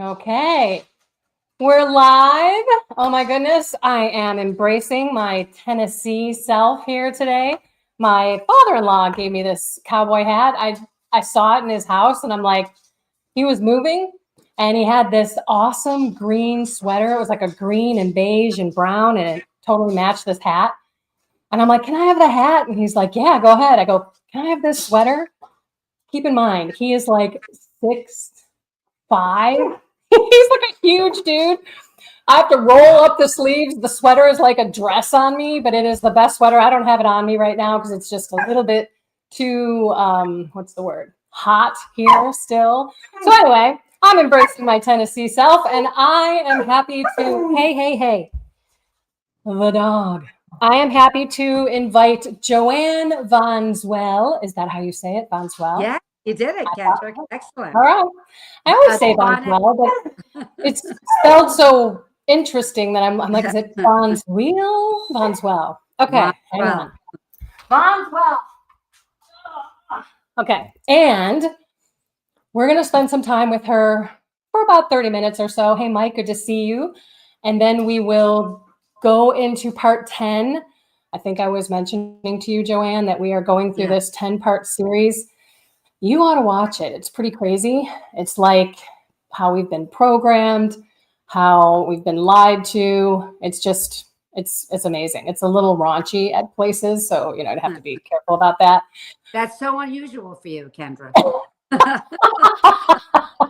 Okay, we're live. Oh my goodness, I am embracing my Tennessee self here today. My father-in-law gave me this cowboy hat. I saw it in his house and I'm like, he was moving and he had this awesome green sweater. It was like a green and beige and brown and it totally matched this hat. And I'm like, can I have the hat? And he's like, yeah, go ahead. I go, can I have this sweater? Keep in mind, he is like 6'5". He's like a huge dude. I have to roll up the sleeves. The sweater is like a dress on me, but it is the best sweater. I don't have it on me right now because it's just a little bit too, what's the word? Hot here still. So anyway, I'm embracing my Tennessee self and I am happy to, hey, the dog. I am happy to invite JoAnne von Zwehl. Is that how you say it? Von Zwehl? Yeah, you did it, Kendrick. Excellent. All right. I always say von Zwehl, but it's spelled so interesting that I'm like, is it von Zwehl? Von Zwehl. Okay, hang on. Von Zwehl. Okay, and we're going to spend some time with her for about 30 minutes or so. Hey, Mike, good to see you. And then we will go into part 10. I think I was mentioning to you, JoAnne, that we are going through this 10-part series. You ought to watch it. It's pretty crazy. It's like how we've been programmed, how we've been lied to. It's just, it's amazing. It's a little raunchy at places. So, you know, I'd have to be careful about that. That's so unusual for you, Kendra.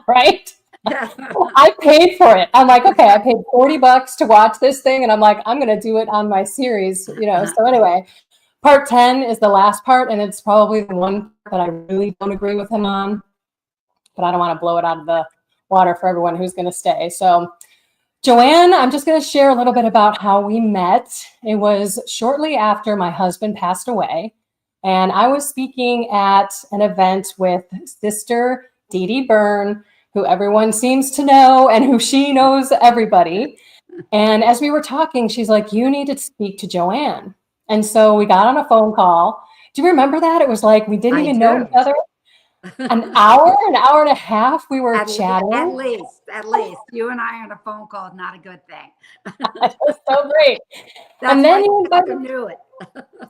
Right? I paid for it. I'm like, okay, I paid $40 to watch this thing. And I'm like, I'm going to do it on my series, you know? So anyway, part 10 is the last part. And it's probably the one that I really don't agree with him on, but I don't want to blow it out of the water for everyone who's going to stay. So JoAnne, I'm just going to share a little bit about how we met. It was shortly after my husband passed away. And I was speaking at an event with Sister Dee Dee Byrne, who everyone seems to know and who she knows everybody. And as we were talking, she's like, you need to speak to JoAnne. And so we got on a phone call. Do you remember that? It was like we didn't even know each other. An hour and a half we were chatting. At least. You and I on a phone call is not a good thing. That was so great. That's and then you knew it.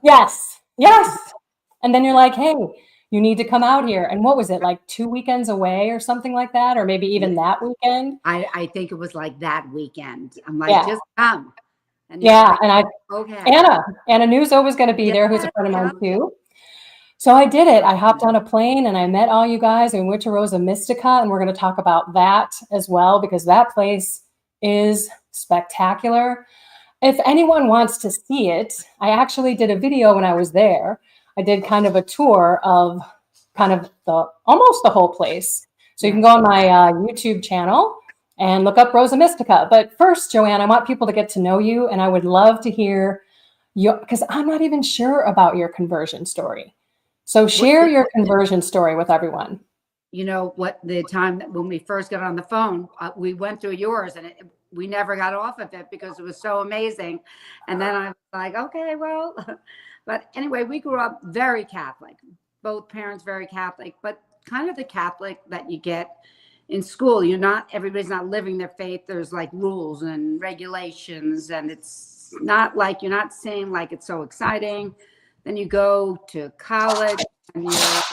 Yes. And then you're like, hey, you need to come out here. And what was it, like 2 weekends away or something like that? Or maybe even that weekend? I think it was like that weekend. I'm like, just come. And Anna Newzo was going to be there, who's a friend of mine too. So I did it. I hopped on a plane and I met all you guys and went to Rosa Mystica. And we're going to talk about that as well, because that place is spectacular. If anyone wants to see it, I actually did a video when I was there. I did kind of a tour of kind of almost the whole place. So you can go on my YouTube channel and look up Rosa Mystica. But first, JoAnne, I want people to get to know you. And I would love to hear because I'm not even sure about your conversion story. So share your conversion story with everyone. You know what, the time that when we first got on the phone, we went through yours and we never got off of it because it was so amazing. And then I was like, okay, well, but anyway, we grew up very Catholic, both parents very Catholic, but kind of the Catholic that you get in school. Everybody's not living their faith. There's like rules and regulations, and it's not like, you're not saying like it's so exciting. Then you go to college and you're like,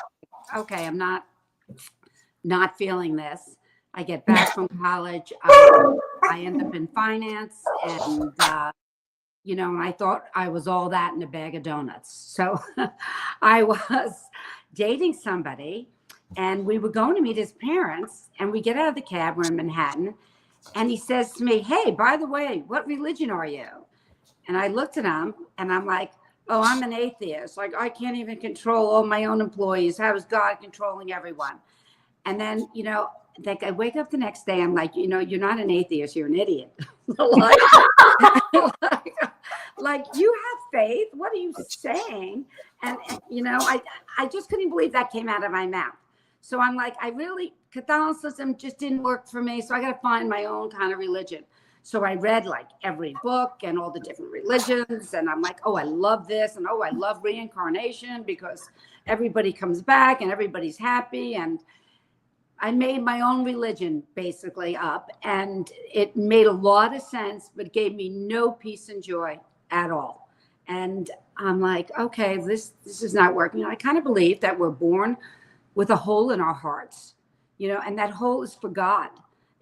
okay, I'm not feeling this. I get back from college. I end up in finance and, and I thought I was all that in a bag of donuts. So I was dating somebody and we were going to meet his parents and we get out of the cab, we're in Manhattan. And he says to me, hey, by the way, what religion are you? And I looked at him and I'm like, oh, I'm an atheist. Like, I can't even control all my own employees. How is God controlling everyone? And then, like I wake up the next day, I'm like, you're not an atheist, you're an idiot. like you have faith. What are you saying? And I just couldn't believe that came out of my mouth. So I'm like, Catholicism just didn't work for me. So I got to find my own kind of religion. So I read like every book and all the different religions. And I'm like, oh, I love this. And oh, I love reincarnation because everybody comes back and everybody's happy. And I made my own religion basically up, and it made a lot of sense, but gave me no peace and joy at all. And I'm like, okay, this is not working. I kind of believe that we're born with a hole in our hearts, and that hole is for God,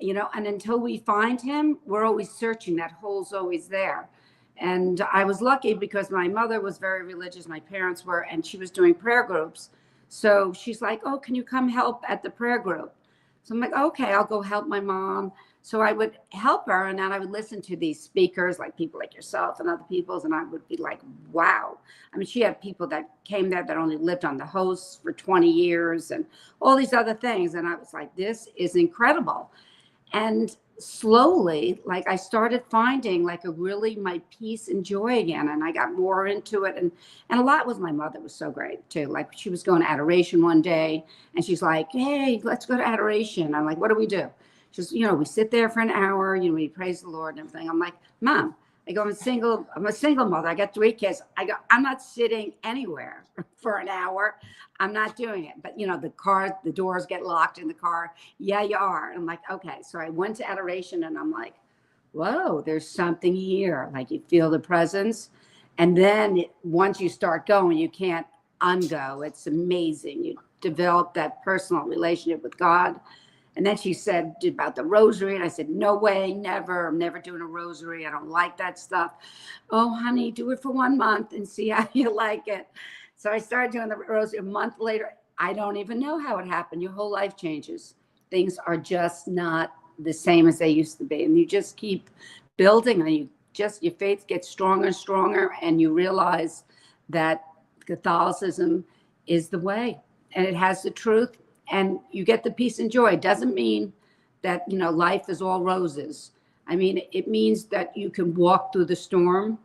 and until we find him, we're always searching. That hole's always there. And I was lucky because my mother was very religious, my parents were, and she was doing prayer groups. So she's like, oh, can you come help at the prayer group? So I'm like, okay, I'll go help my mom. So I would help her, and then I would listen to these speakers, like people like yourself and other people's, and I would be like, wow. I mean, she had people that came there that only lived on the host for 20 years and all these other things. And I was like, this is incredible. And slowly, like, I started finding like a really my peace and joy again, and I got more into it. And a lot was my mother was so great too. Like, she was going to adoration one day, and she's like, hey, let's go to adoration. I'm like, what do we do? She's, we sit there for an hour, we praise the Lord and everything. I'm like, Mom, I'm a single mother. I got 3 kids. I'm not sitting anywhere for an hour. I'm not doing it. But the doors get locked in the car. Yeah, you are. I'm like, okay. So I went to adoration, and I'm like, whoa, there's something here. Like, you feel the presence. And then once you start going, you can't ungo. It's amazing. You develop that personal relationship with God. And then she said about the rosary. And I said, no way, never. I'm never doing a rosary. I don't like that stuff. Oh, honey, do it for 1 month and see how you like it. So I started doing the rosary. A month later, I don't even know how it happened. Your whole life changes. Things are just not the same as they used to be. And you just keep building, and your faith gets stronger and stronger. And you realize that Catholicism is the way, and it has the truth. And you get the peace and joy. It doesn't mean that, life is all roses. I mean, it means that you can walk through the storm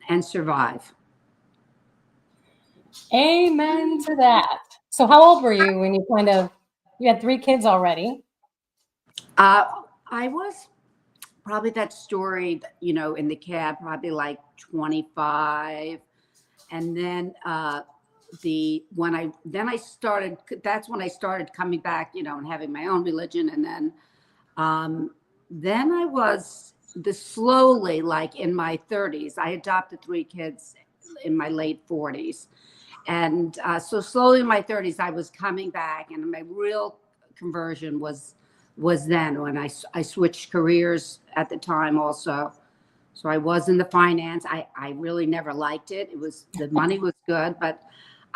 and survive. Amen to that. So how old were you when you had 3 kids already? I was probably that story, in the cab, probably like 25. And then, that's when I started coming back, and having my own religion. And then I was slowly, like in my 30s, I adopted 3 kids in my late 40s. And so slowly in my 30s, I was coming back, and my real conversion was then when I switched careers at the time also. So I was in the finance. I really never liked it. The money was good, but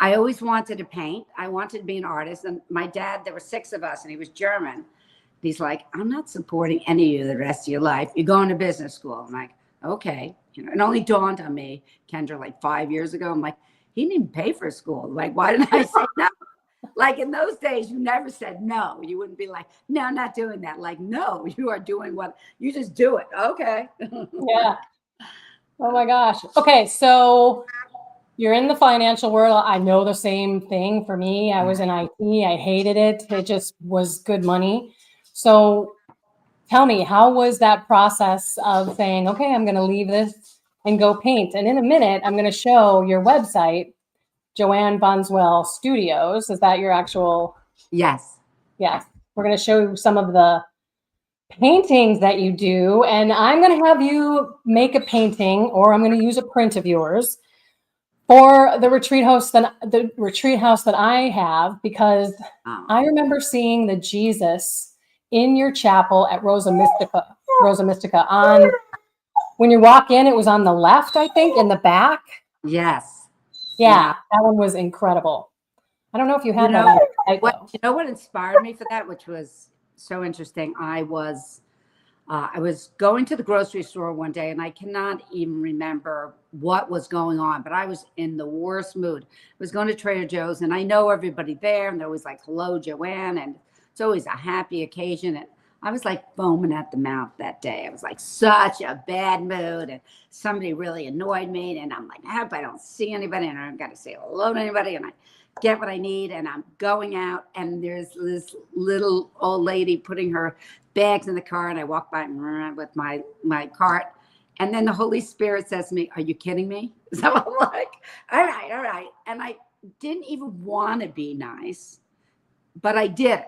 I always wanted to paint. I wanted to be an artist. And my dad, there were 6 of us, and he was German. He's like, I'm not supporting any of you the rest of your life. You're going to business school. I'm like, okay. It only dawned on me, Kendra, like 5 years ago. I'm like, he didn't even pay for school. Like, why didn't I say no? Like, in those days, you never said no. You wouldn't be like, no, I'm not doing that. Like, no, you are doing what you just do it. Okay. Yeah. Oh my gosh. Okay. So you're in the financial world. I know the same thing for me. I was in IT. I hated it. It just was good money. So tell me, how was that process of saying, okay, I'm going to leave this and go paint? And in a minute, I'm going to show your website, JoAnne Bonzwell Studios. Is that your actual? Yes. Yes. We're going to show you some of the paintings that you do. And I'm going to have you make a painting, or I'm going to use a print of yours for the retreat house that I have, because I remember seeing the Jesus in your chapel at Rosa Mystica on, when you walk in, it was on the left, I think, in the back. Yes. Yeah. That one was incredible. I don't know if you had that on your site, though. You know what inspired me for that, which was so interesting? I was going to the grocery store one day, and I cannot even remember what was going on, but I was in the worst mood. I was going to Trader Joe's, and I know everybody there, and they're always like, hello, JoAnne, and it's always a happy occasion. And I was like foaming at the mouth that day. I was like such a bad mood, and somebody really annoyed me, and I'm like, I hope I don't see anybody, and I don't got to say hello to anybody, and I get what I need, and I'm going out, and there's this little old lady putting her bags in the car, and I walk by with my cart, and then the Holy Spirit says to me, are you kidding me? So I'm like, all right. And I didn't even want to be nice, but I did it.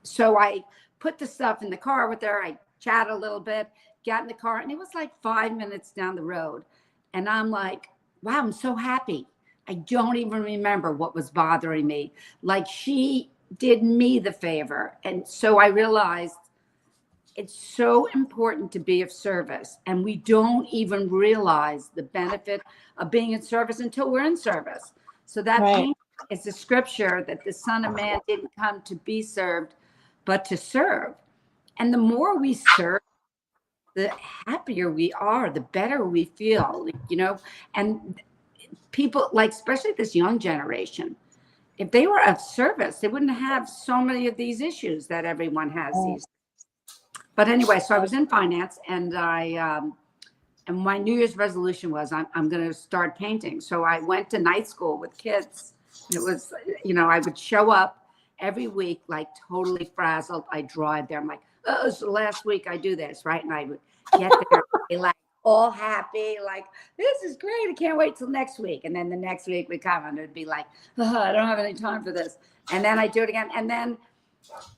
so I put the stuff in the car with her. I chat a little bit, got in the car, and it was like 5 minutes down the road. And I'm like, wow, I'm so happy. I don't even remember what was bothering me. Like, she did me the favor. And so I realized it's so important to be of service. And we don't even realize the benefit of being in service until we're in service. So that painting is the scripture that the Son of Man didn't come to be served, but to serve. And the more we serve, the happier we are, the better we feel, you know. And people, like, especially this young generation, if they were of service, they wouldn't have so many of these issues that everyone has these. But anyway, so I was in finance, and and my New Year's resolution was I'm going to start painting. So I went to night school with kids. It was, you know, I would show up every week, like totally frazzled. I drive there. I'm like, oh, it's the last week I do this, right? And I would get there, be like all happy, like, this is great. I can't wait till next week. And then the next week we come and it'd be like, oh, I don't have any time for this. And then I do it again. And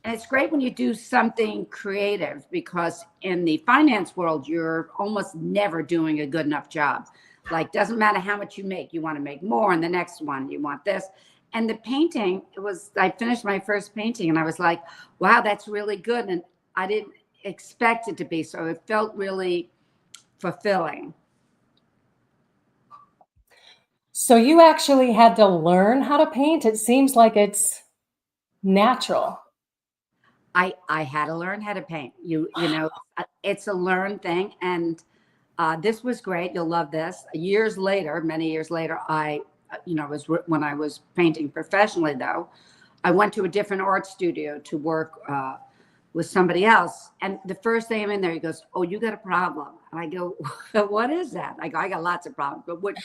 it's great when you do something creative, because in the finance world, you're almost never doing a good enough job. Like, doesn't matter how much you make, you want to make more. And the next one, you want this. And the painting, I finished my first painting and I was like, wow, that's really good. And I didn't expect it to be. So it felt really fulfilling. So you actually had to learn how to paint? It seems like it's natural. I had to learn how to paint. You know, it's a learned thing. And this was great. You'll love this. Years later, many years later, when I was painting professionally, though, I went to a different art studio to work with somebody else. And the first day I'm in there, he goes, oh, you got a problem. And I go, what is that? I go, I got lots of problems, but which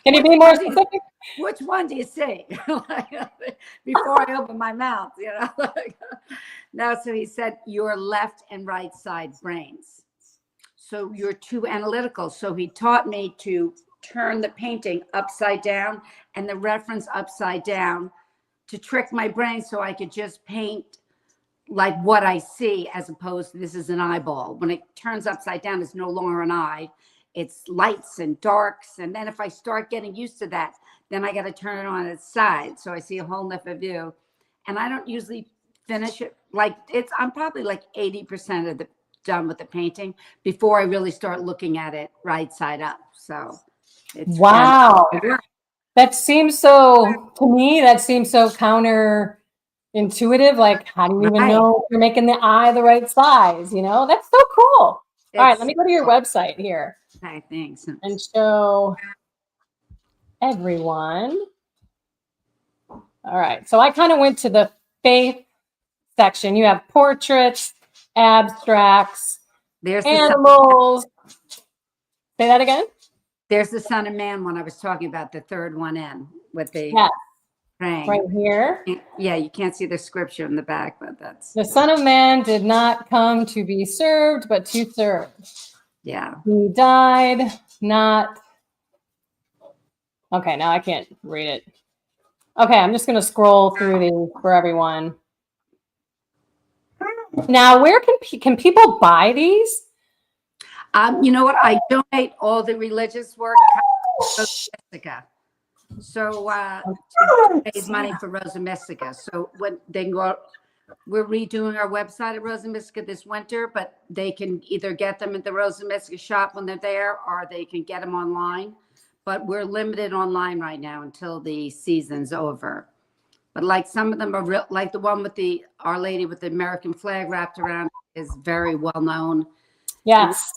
Can you be more specific? Which one do you see? Before I open my mouth, you know? No, so he said, your left and right side brains. So you're too analytical. So he taught me to turn the painting upside down and the reference upside down to trick my brain so I could just paint like what I see, as opposed to this is an eyeball. When it turns upside down, it's no longer an eye. It's lights and darks. And then if I start getting used to that, then I got to turn it on its side. So I see a whole different view. And I don't usually finish it. Like, I'm probably like 80% of the done with the painting before I really start looking at it right side up. So it's wow. That seems so, to me, that seems so counterintuitive. Like, how do you even know if you're making the eye the right size? You know, that's so cool. All right, let me go to your website here. Okay, thanks. And show everyone. All right, so I kind of went to the faith section. You have portraits, abstracts, there's animals. Say that again. There's the Son of Man one I was talking about, the third one in with the praying. Right here. Yeah, you can't see the scripture in the back, but that's. The Son of Man did not come to be served, but to serve. Yeah. He died not. Okay, now I can't read it. Okay, I'm just going to scroll through these for everyone. Now, where can people buy these? You know what? I donate all the religious work to Mystica. So to raise money for Rosa Mystica. So when they can go, we're redoing our website at Rosa Mystica this winter, but they can either get them at the Rosa Mystica shop when they're there, or they can get them online. But we're limited online right now until the season's over. But like some of them are real, like the one with the Our Lady with the American flag wrapped around is very well known. Yes.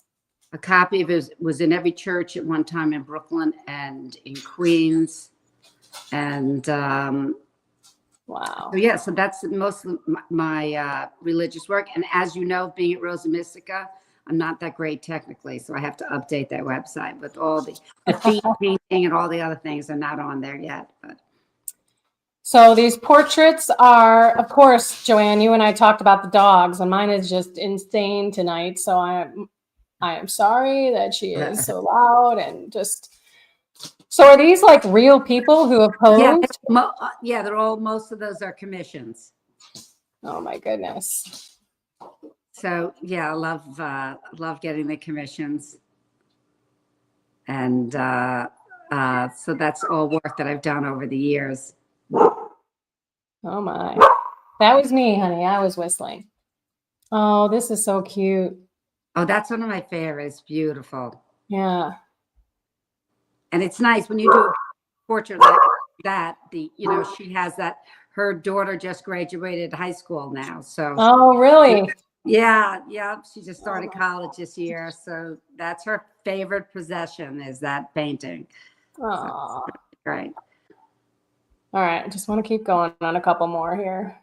A copy of it was in every church at one time in Brooklyn and in Queens. And wow. So yeah, so that's most of my religious work. And as you know, being at Rosa Mystica, I'm not that great technically, so I have to update that website with all the feet painting and all the other things are not on there yet. But. So these portraits are, of course, JoAnne, you and I talked about the dogs, and mine is just insane tonight. So I am sorry that she is so loud and just. So are these like real people who have posed? Yeah, they're all. Most of those are commissions. Oh my goodness. So yeah, I love getting the commissions, and so that's all work that I've done over the years. Oh my. That was me, honey. I was whistling. Oh, this is so cute. Oh, that's one of my favorites. Beautiful. Yeah. And it's nice when you do a portrait like that. She has that. Her daughter just graduated high school now, so Oh, really? yeah. She just started college this year, so that's her favorite possession is that painting. Oh. So, great. All right. I just want to keep going on a couple more here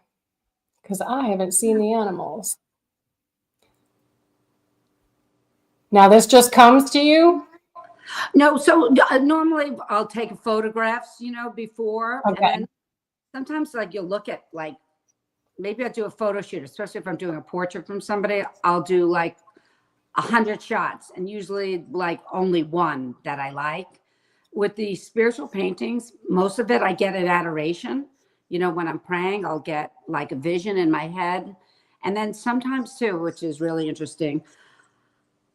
because I haven't seen the animals. Now this just comes to you? No, so normally I'll take photographs, before, Okay. and then sometimes like you'll look at like maybe I'll do a photo shoot, especially if I'm doing a portrait from somebody. I'll do like 100 shots, and usually like only one that I like. With the spiritual paintings, most of it I get an adoration. When I'm praying, I'll get like a vision in my head, and then sometimes too, which is really interesting,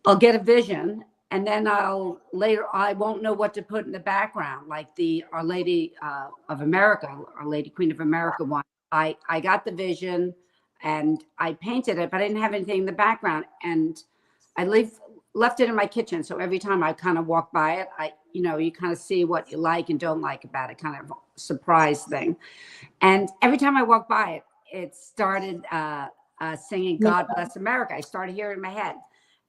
I'll get a vision, and then I won't know what to put in the background, like the Our Lady of America, Our Lady Queen of America one. I got the vision and I painted it, but I didn't have anything in the background, and I left it in my kitchen. So every time I kind of walk by it, you kind of see what you like and don't like about it, kind of surprise thing. And every time I walk by it, it started singing "God Bless America." I started hearing it in my head.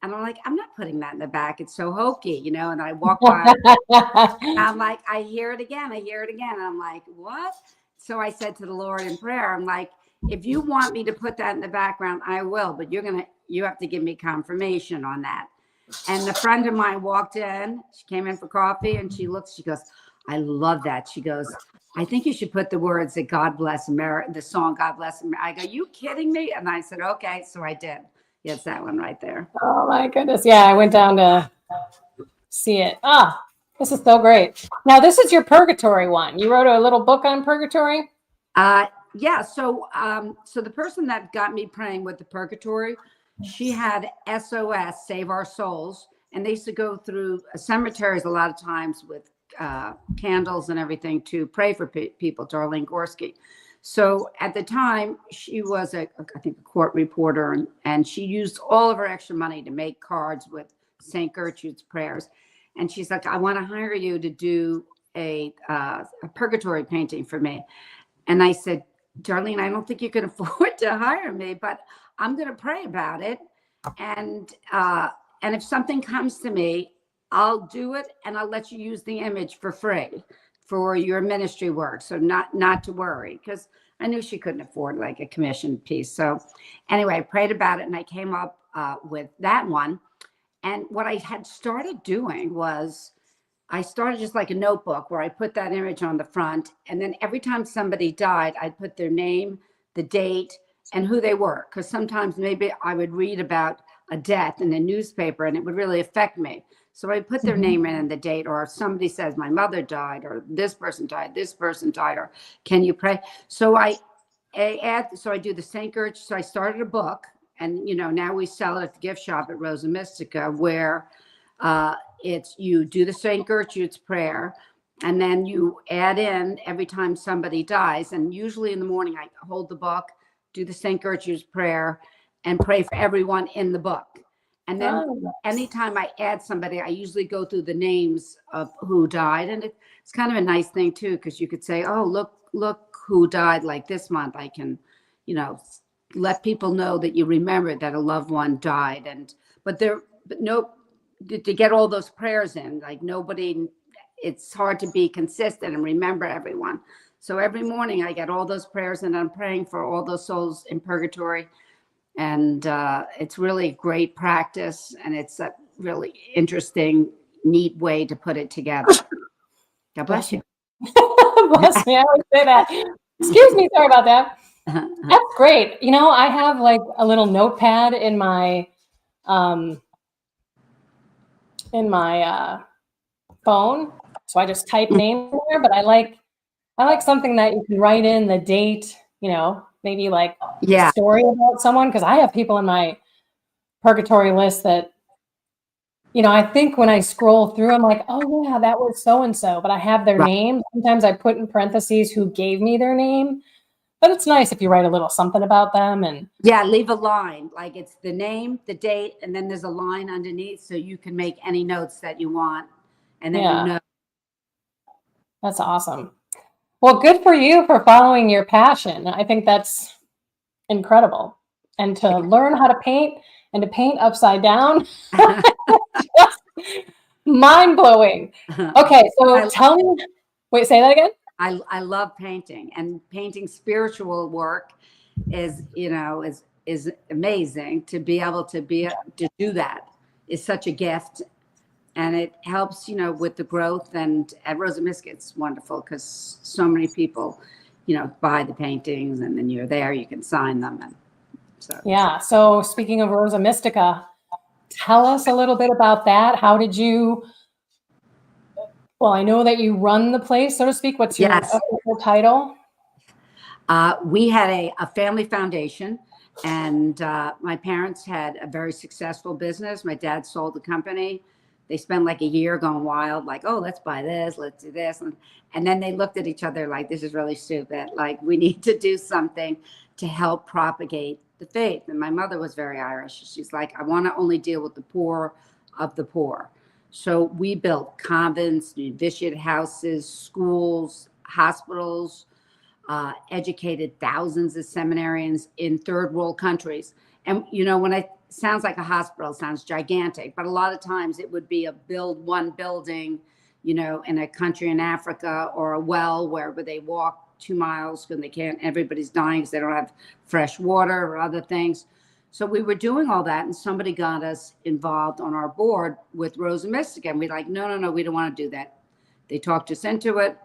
And I'm like, I'm not putting that in the back. It's so hokey, And I walk by, I'm like, I hear it again. And I'm like, what? So I said to the Lord in prayer, I'm like, if you want me to put that in the background, I will, but you have to give me confirmation on that. And a friend of mine walked in, she came in for coffee, and she goes, I love that. She goes, I think you should put the words that God Bless America, the song God Bless America. I go, you kidding me? And I said, okay. So I did. Yes, that one right there. Oh my goodness. Yeah, I went down to see it. Ah, this is so great. Now this is your purgatory one. You wrote a little book on purgatory? Yeah. So the person that got me praying with the purgatory, she had SOS, Save Our Souls. And they used to go through cemeteries a lot of times with candles and everything to pray for people, Darlene Gorski. So at the time, she was I think a court reporter, and she used all of her extra money to make cards with St. Gertrude's prayers. And she's like, I want to hire you to do a purgatory painting for me. And I said, Darlene, I don't think you can afford to hire me, but I'm going to pray about it. And if something comes to me, I'll do it, and I'll let you use the image for free for your ministry work. So not to worry, because I knew she couldn't afford like a commission piece. So anyway, I prayed about it, and I came up with that one. And what I had started doing was I started just like a notebook where I put that image on the front. And then every time somebody died, I'd put their name, the date, and who they were. Because sometimes maybe I would read about a death in a newspaper and it would really affect me. So I put their name in and the date, or if somebody says my mother died, or this person died, or can you pray? So I do the St. Gertrude. So I started a book, and now we sell it at the gift shop at Rosa Mystica, where you do the St. Gertrude's prayer, and then you add in every time somebody dies. And usually in the morning, I hold the book, do the St. Gertrude's prayer, and pray for everyone in the book. And then anytime I add somebody, I usually go through the names of who died. And it's kind of a nice thing too, because you could say, oh, look who died like this month. I can, let people know that you remember that a loved one died. But to get all those prayers in, like it's hard to be consistent and remember everyone. So every morning I get all those prayers, and I'm praying for all those souls in purgatory. And it's really great practice, and it's a really interesting, neat way to put it together. God bless you. Bless me, I always say that. Excuse me, sorry about that. That's great. I have like a little notepad in my phone, so I just type names in there. But I like something that you can write in the date, maybe like a Yeah. story about someone? Because I have people in my purgatory list that, you know, I think when I scroll through, I'm like, oh yeah, that was so-and-so, but I have their Right. name. Sometimes I put in parentheses who gave me their name, but it's nice if you write a little something about them. And Yeah, leave a line, like it's the name, the date, and then there's a line underneath so you can make any notes that you want. And then you yeah, know. that's awesome. Well, good for you for following your passion. I think that's incredible. And to learn how to paint and to paint upside down, just mind blowing. Okay, so tell me, wait, say that again? I love painting, and painting spiritual work is, you know, is amazing. To be able to do that is such a gift, and it helps, you know, with the growth. And at Rosa Mystica, it's wonderful because so many people, you know, buy the paintings, and then you're there, you can sign them. And so Yeah, so speaking of Rosa Mystica, tell us a little bit about that. How did you, well, I know that you run the place, so to speak. What's your yes. official title? We had a family foundation, and my parents had a very successful business. My dad sold the company. They spent like a year going wild, like, oh, let's buy this, let's do this. And then they looked at each other like, this is really stupid. Like, we need to do something to help propagate the faith. And my mother was very Irish. She's like, I want to only deal with the poor of the poor. So we built convents, novitiate houses, schools, hospitals, educated thousands of seminarians in third world countries. And, you know, when it sounds like a hospital, it sounds gigantic, but a lot of times it would be a one building, you know, in a country in Africa, or a well where they walk 2 miles because they can't, everybody's dying because they don't have fresh water or other things. So we were doing all that, and somebody got us involved on our board with Rosa Mystica. And we're like, no, we don't want to do that. They talked us into it.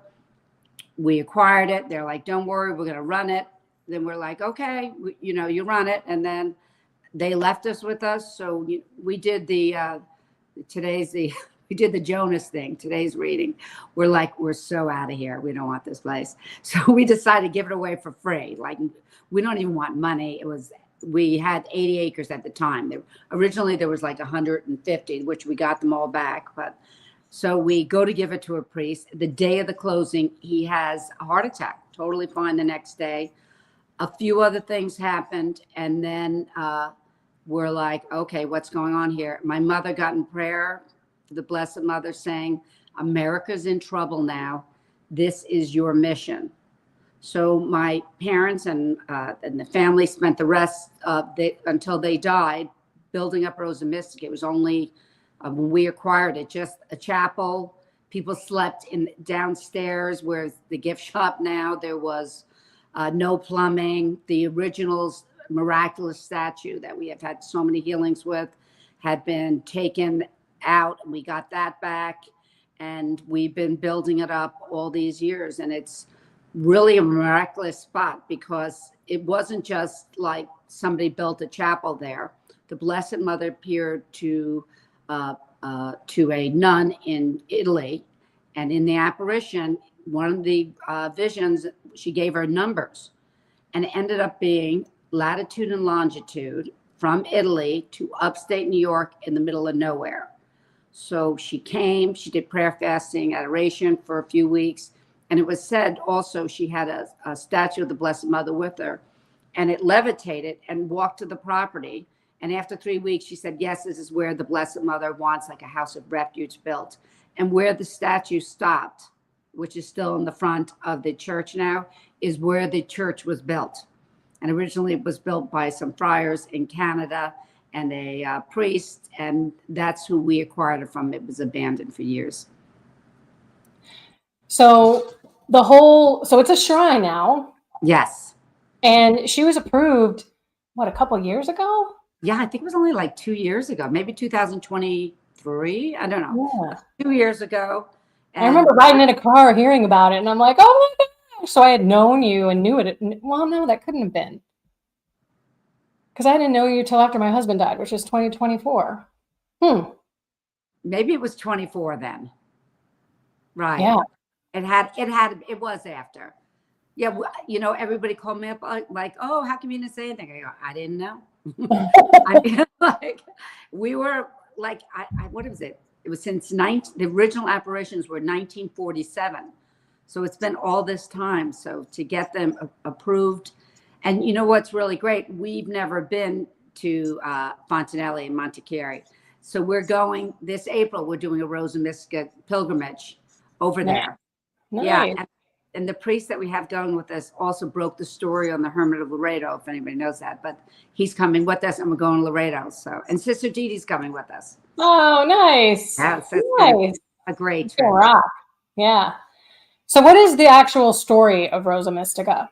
We acquired it. They're like, don't worry, we're going to run it. Then we're like, okay, you know, you run it. And then they left us with us. So we did we did the Jonas thing, today's reading. We're like, we're so out of here. We don't want this place. So we decided to give it away for free. Like, we don't even want money. We had 80 acres at the time. Originally there was like 150, which we got them all back. But so we go to give it to a priest. The day of the closing, he has a heart attack, totally fine the next day. A few other things happened. And then we're like, okay, what's going on here? My mother got in prayer, the Blessed Mother, saying, America's in trouble now. This is your mission. So my parents and the family spent the rest until they died building up Rosa Mystica. It was only when we acquired it, just a chapel. People slept in downstairs, where's the gift shop now. There was no plumbing. The original's miraculous statue that we have had so many healings with had been taken out, and we got that back. And we've been building it up all these years. And it's really a miraculous spot, because it wasn't just like somebody built a chapel there. The Blessed Mother appeared to a nun in Italy, and in the apparition, one of the visions, she gave her numbers, and it ended up being latitude and longitude from Italy to upstate New York in the middle of nowhere. So she came, she did prayer, fasting, adoration for a few weeks. And it was said also she had a statue of the Blessed Mother with her, and it levitated and walked to the property. And after 3 weeks, she said, yes, this is where the Blessed Mother wants like a house of refuge built. And where the statue stopped, which is still in the front of the church now, is where the church was built. And originally it was built by some friars in Canada and a priest, and that's who we acquired it from. It was abandoned for years. So so it's a shrine now. Yes. And she was approved, what, a couple years ago? Yeah, I think it was only like 2 years ago, maybe 2023. I don't know. Yeah. 2 years ago. I remember riding in a car hearing about it, and I'm like, oh my gosh. So I had known you and knew it. Well, no, that couldn't have been. Because I didn't know you till after my husband died, which is 2024. Maybe it was 24 then. Right. Yeah. It was after. Yeah, everybody called me up like, "Oh, how come you didn't say anything?" I go, "I didn't know." I mean, like, we were like, what is it? It was the original apparitions were 1947. So it's been all this time. So to get them approved, and you know what's really great? We've never been to Fontanelli and Montichiari. So we're going this April. We're doing a Rosa Mystica pilgrimage over there. Yeah. Nice. And the priest that we have going with us also broke the story on the Hermit of Laredo, if anybody knows that. But he's coming with us, and we're going to Laredo. So, and Sister Dee Dee's coming with us. Oh, nice. Yeah, so it's Nice. a great It's trip. gonna rock. Yeah. So what is the actual story of Rosa Mystica?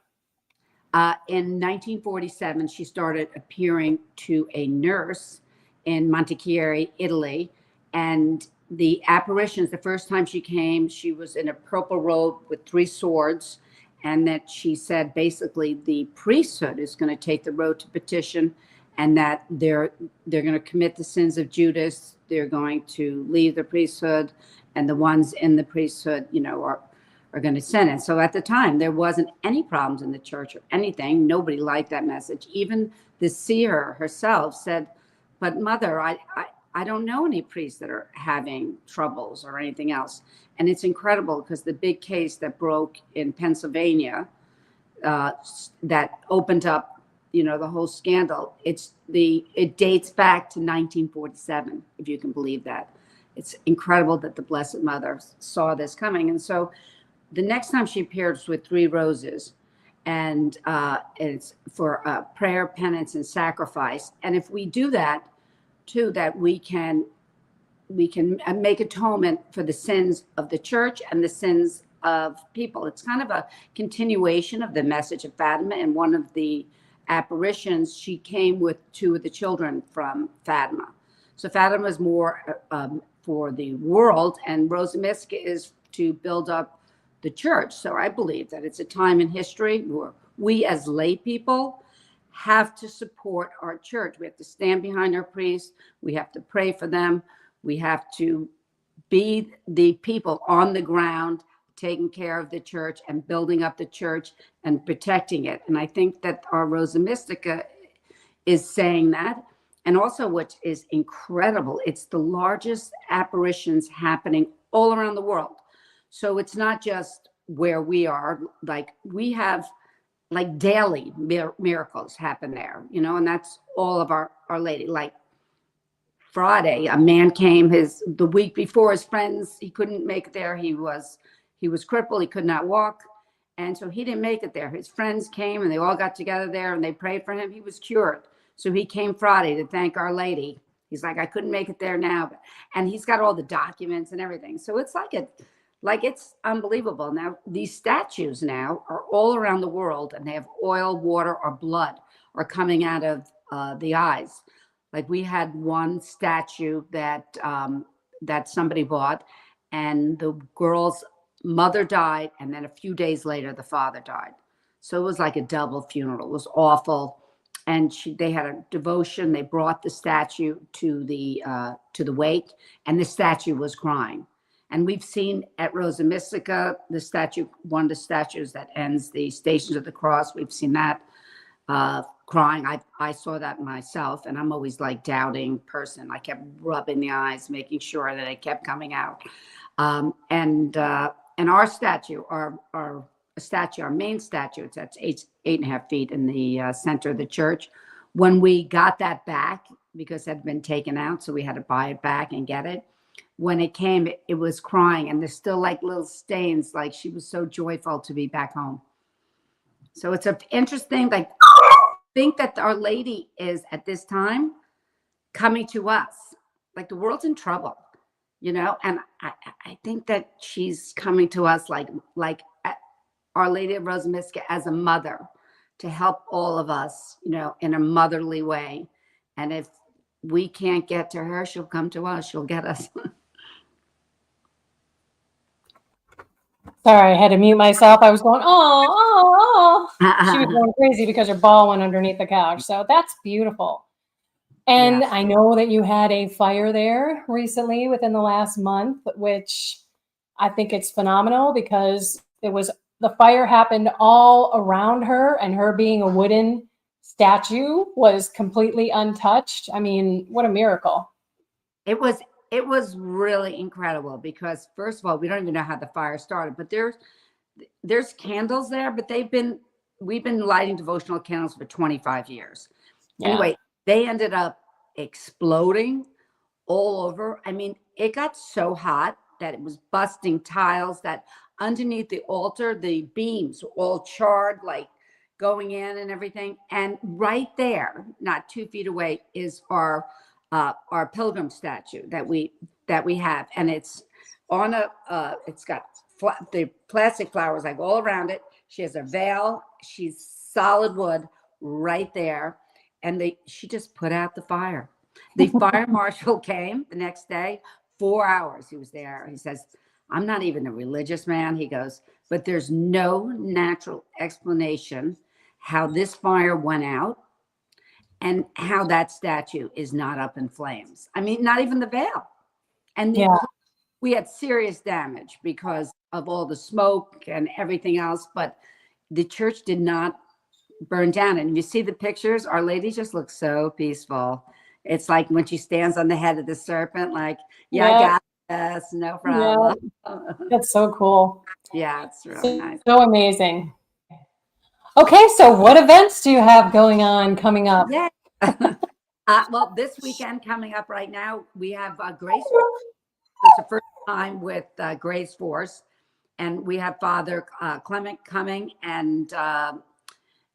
In 1947, she started appearing to a nurse in Montichiari, Italy. And the apparitions, the first time she came, she was in a purple robe with 3 swords. And that she said basically the priesthood is going to take the road to petition, and that they're going to commit the sins of Judas. They're going to leave the priesthood, and the ones in the priesthood, are going to sin. And so at the time, there wasn't any problems in the church or anything. Nobody liked that message. Even the seer herself said, "But Mother, I don't know any priests that are having troubles or anything else." And it's incredible because the big case that broke in Pennsylvania, that opened up, the whole scandal, it dates back to 1947, if you can believe that. It's incredible that the Blessed Mother saw this coming. And so the next time she appears with 3 roses, and it's for prayer, penance, and sacrifice. And if we do that, too, that we can make atonement for the sins of the church and the sins of people. It's kind of a continuation of the message of Fatima. And one of the apparitions, she came with 2 of the children from Fatima. So Fatima is more for the world, and Rosa Mystica is to build up the church. So I believe that it's a time in history where we as lay people have to support our church. We have to stand behind our priests. We have to pray for them. We have to be the people on the ground taking care of the church and building up the church and protecting it. And I think that our Rosa Mystica is saying that. And also, what is incredible, it's the largest apparitions happening all around the world. So it's not just where we are. Like, we have like daily miracles happen there, and that's all of our Lady. Like Friday, a man came the week before. His friends, he couldn't make it there. He was crippled. He could not walk. And so he didn't make it there. His friends came, and they all got together there, and they prayed for him. He was cured. So he came Friday to thank Our Lady. He's like, "I couldn't make it there now." And he's got all the documents and everything. So it's it's unbelievable. Now, these statues now are all around the world, and they have oil, water, or blood are coming out of the eyes. Like, we had one statue that somebody bought, and the girl's mother died, and then a few days later, the father died. So it was like a double funeral. It was awful. And they had a devotion. They brought the statue to the wake, and the statue was crying. And we've seen at Rosa Mystica, one of the statues that ends the Stations of the Cross, we've seen that crying. I saw that myself, and I'm always like doubting person. I kept rubbing the eyes, making sure that it kept coming out. And our statue, our main statue, it's at 8.5 feet in the center of the church. When we got that back, because it had been taken out, so we had to buy it back and get it. When it came, it was crying, and there's still like little stains. Like, she was so joyful to be back home. So it's interesting. Like, think that Our Lady is at this time coming to us. Like, the world's in trouble, and I think that she's coming to us like Our Lady of Rosa Mystica as a mother, to help all of us, in a motherly way. And if we can't get to her, she'll come to us. She'll get us. Sorry, I had to mute myself. I was going, oh. She was going crazy because her ball went underneath the couch. So that's beautiful. And Yes. I know that you had a fire there recently within the last month, which I think it's phenomenal because it was the fire happened all around her, and her being a wooden statue was completely untouched. I mean, what a miracle. It was really incredible because first of all, we don't even know how the fire started, but there's candles there, but we've been lighting devotional candles for 25 years. Yeah. Anyway, they ended up exploding all over. I mean, it got so hot that it was busting tiles, that underneath the altar, the beams were all charred, like going in and everything. And right there, not 2 feet away, is our pilgrim statue that we have, and it's on it's got the plastic flowers like all around it. She has a veil. She's solid wood right there, and she just put out the fire. The fire marshal came the next day, 4 hours he was there. He says, I'm not even a religious man. He goes, but there's no natural explanation how this fire went out and how that statue is not up in flames. I mean, not even the veil. And we had serious damage because of all the smoke and everything else, but the church did not burn down. And you see the pictures, Our Lady just looks so peaceful. It's like when she stands on the head of the serpent, like, I got this, no problem. That's so cool. Yeah, it's really nice. So amazing. Okay, so what events do you have going on coming up? Yeah. Well, this weekend coming up right now, we have Grace Force. It's the first time with Grace Force, and we have Father Clement coming, and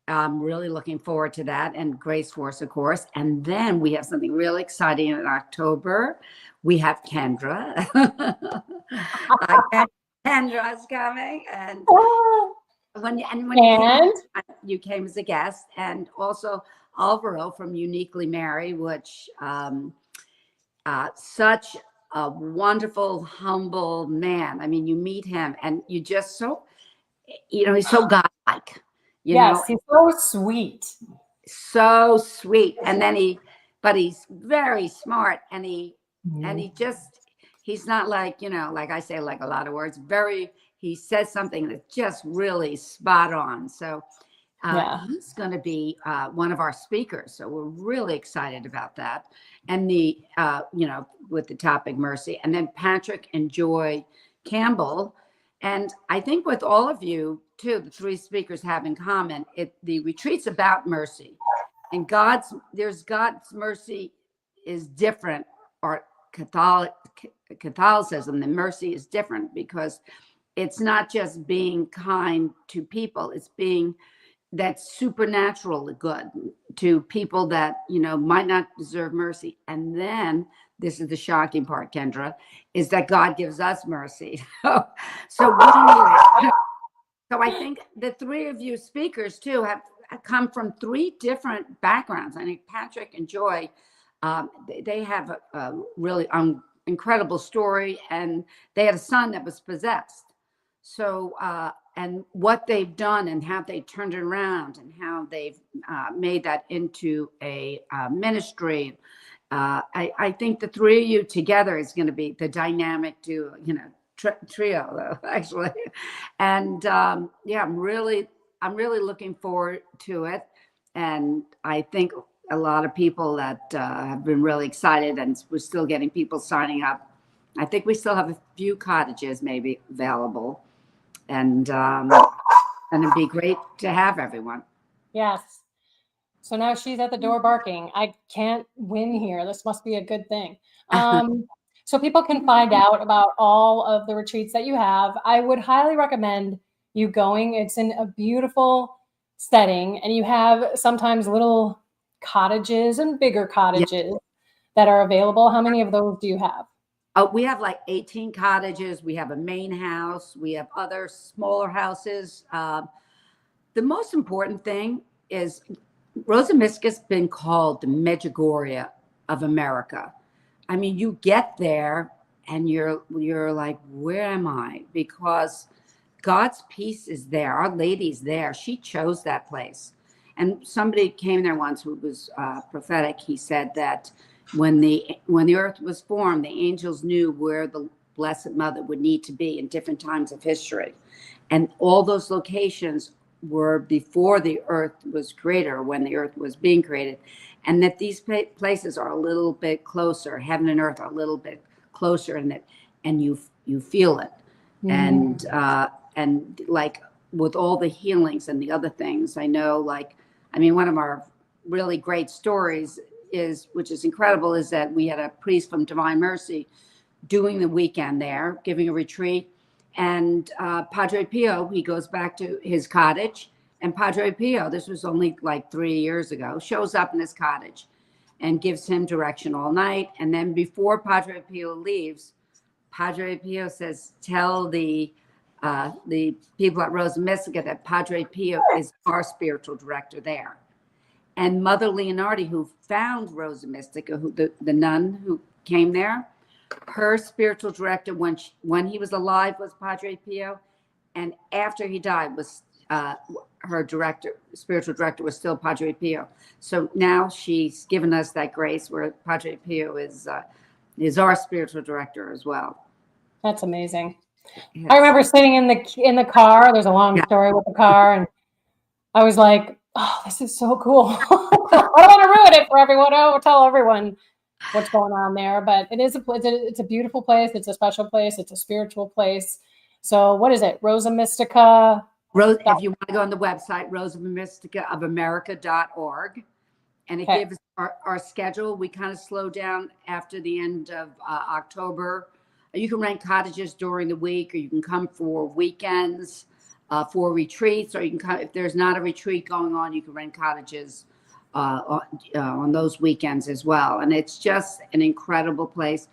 I'm really looking forward to that, and Grace Force, of course. And then we have something really exciting in October. We have Kendra. Kendra's coming, and when you came as a guest, and also Alvaro from Uniquely Mary, which such a wonderful, humble man. I mean, you meet him and you just he's so godlike. Yes, he's so sweet. So sweet. And then but he's very smart, and he's not like, like I say, like a lot of words, he says something that's just really spot on. So he's going to be one of our speakers. So we're really excited about that. And with the topic mercy, and then Patrick and Joy Campbell. And I think with all of you too, the 3 speakers have in common, the retreat's about mercy, and God's mercy is different, or Catholicism, the mercy is different, because it's not just being kind to people, it's being that supernatural good to people that, might not deserve mercy. And then this is the shocking part, Kendra, is that God gives us mercy. So we need it. So I think the 3 of you speakers too have come from 3 different backgrounds. I think Patrick and Joy, they have a really incredible story, and they had a son that was possessed. So, and what they've done and how they turned it around, and how they've made that into a ministry. I think the 3 of you together is going to be the dynamic duo, trio, though, actually. And I'm really looking forward to it. And I think a lot of people that have been really excited, and we're still getting people signing up. I think we still have a few cottages maybe available. And it'd be great to have everyone. Yes. So now she's at the door barking, I can't win here. This must be a good thing. So people can find out about all of the retreats that you have. I would highly recommend you going. It's in a beautiful setting, and you have sometimes little cottages and bigger cottages that are available. How many of those do you have? We have like 18 cottages. We have a main house. We have other smaller houses. The most important thing is Rosa Mystica's been called the Medjugorje of America. I mean, you get there and you're like, where am I? Because God's peace is there. Our Lady's there. She chose that place. And somebody came there once who was prophetic. He said that when the earth was formed, the angels knew where the Blessed Mother would need to be in different times of history. And all those locations were before the earth was created, or when the earth was being created. And that these places are a little bit closer, heaven and earth are a little bit closer in it, and you feel it. And like with all the healings and the other things, I know, like, I mean, one of our really great stories is, which is incredible, is that we had a priest from Divine Mercy doing the weekend there, giving a retreat. And Padre Pio, he goes back to his cottage, and Padre Pio, this was only like 3 years ago, shows up in his cottage and gives him direction all night. And then before Padre Pio leaves, Padre Pio says, tell the people at Rosa Mystica that Padre Pio is our spiritual director there. And Mother Leonardi, who found Rosa Mystica, who the nun who came there, her spiritual director when he was alive was Padre Pio, and after he died was her spiritual director was still Padre Pio. So now she's given us that grace where Padre Pio is our spiritual director as well. That's amazing. Yes. I remember sitting in the car. There's a long story with the car, and I was like, "Oh, this is so cool." I don't want to ruin it for everyone. I don't tell everyone what's going on there, but it's a beautiful place. It's a special place. It's a spiritual place. So what is it? Rosa Mystica. If you want to go on the website, rosamysticaofamerica.org, and it gives our schedule. We kind of slow down after the end of October. You can rent cottages during the week, or you can come for weekends, for retreats, or you can come if there's not a retreat going on. You can rent cottages on those weekends as well. And it's just an incredible place.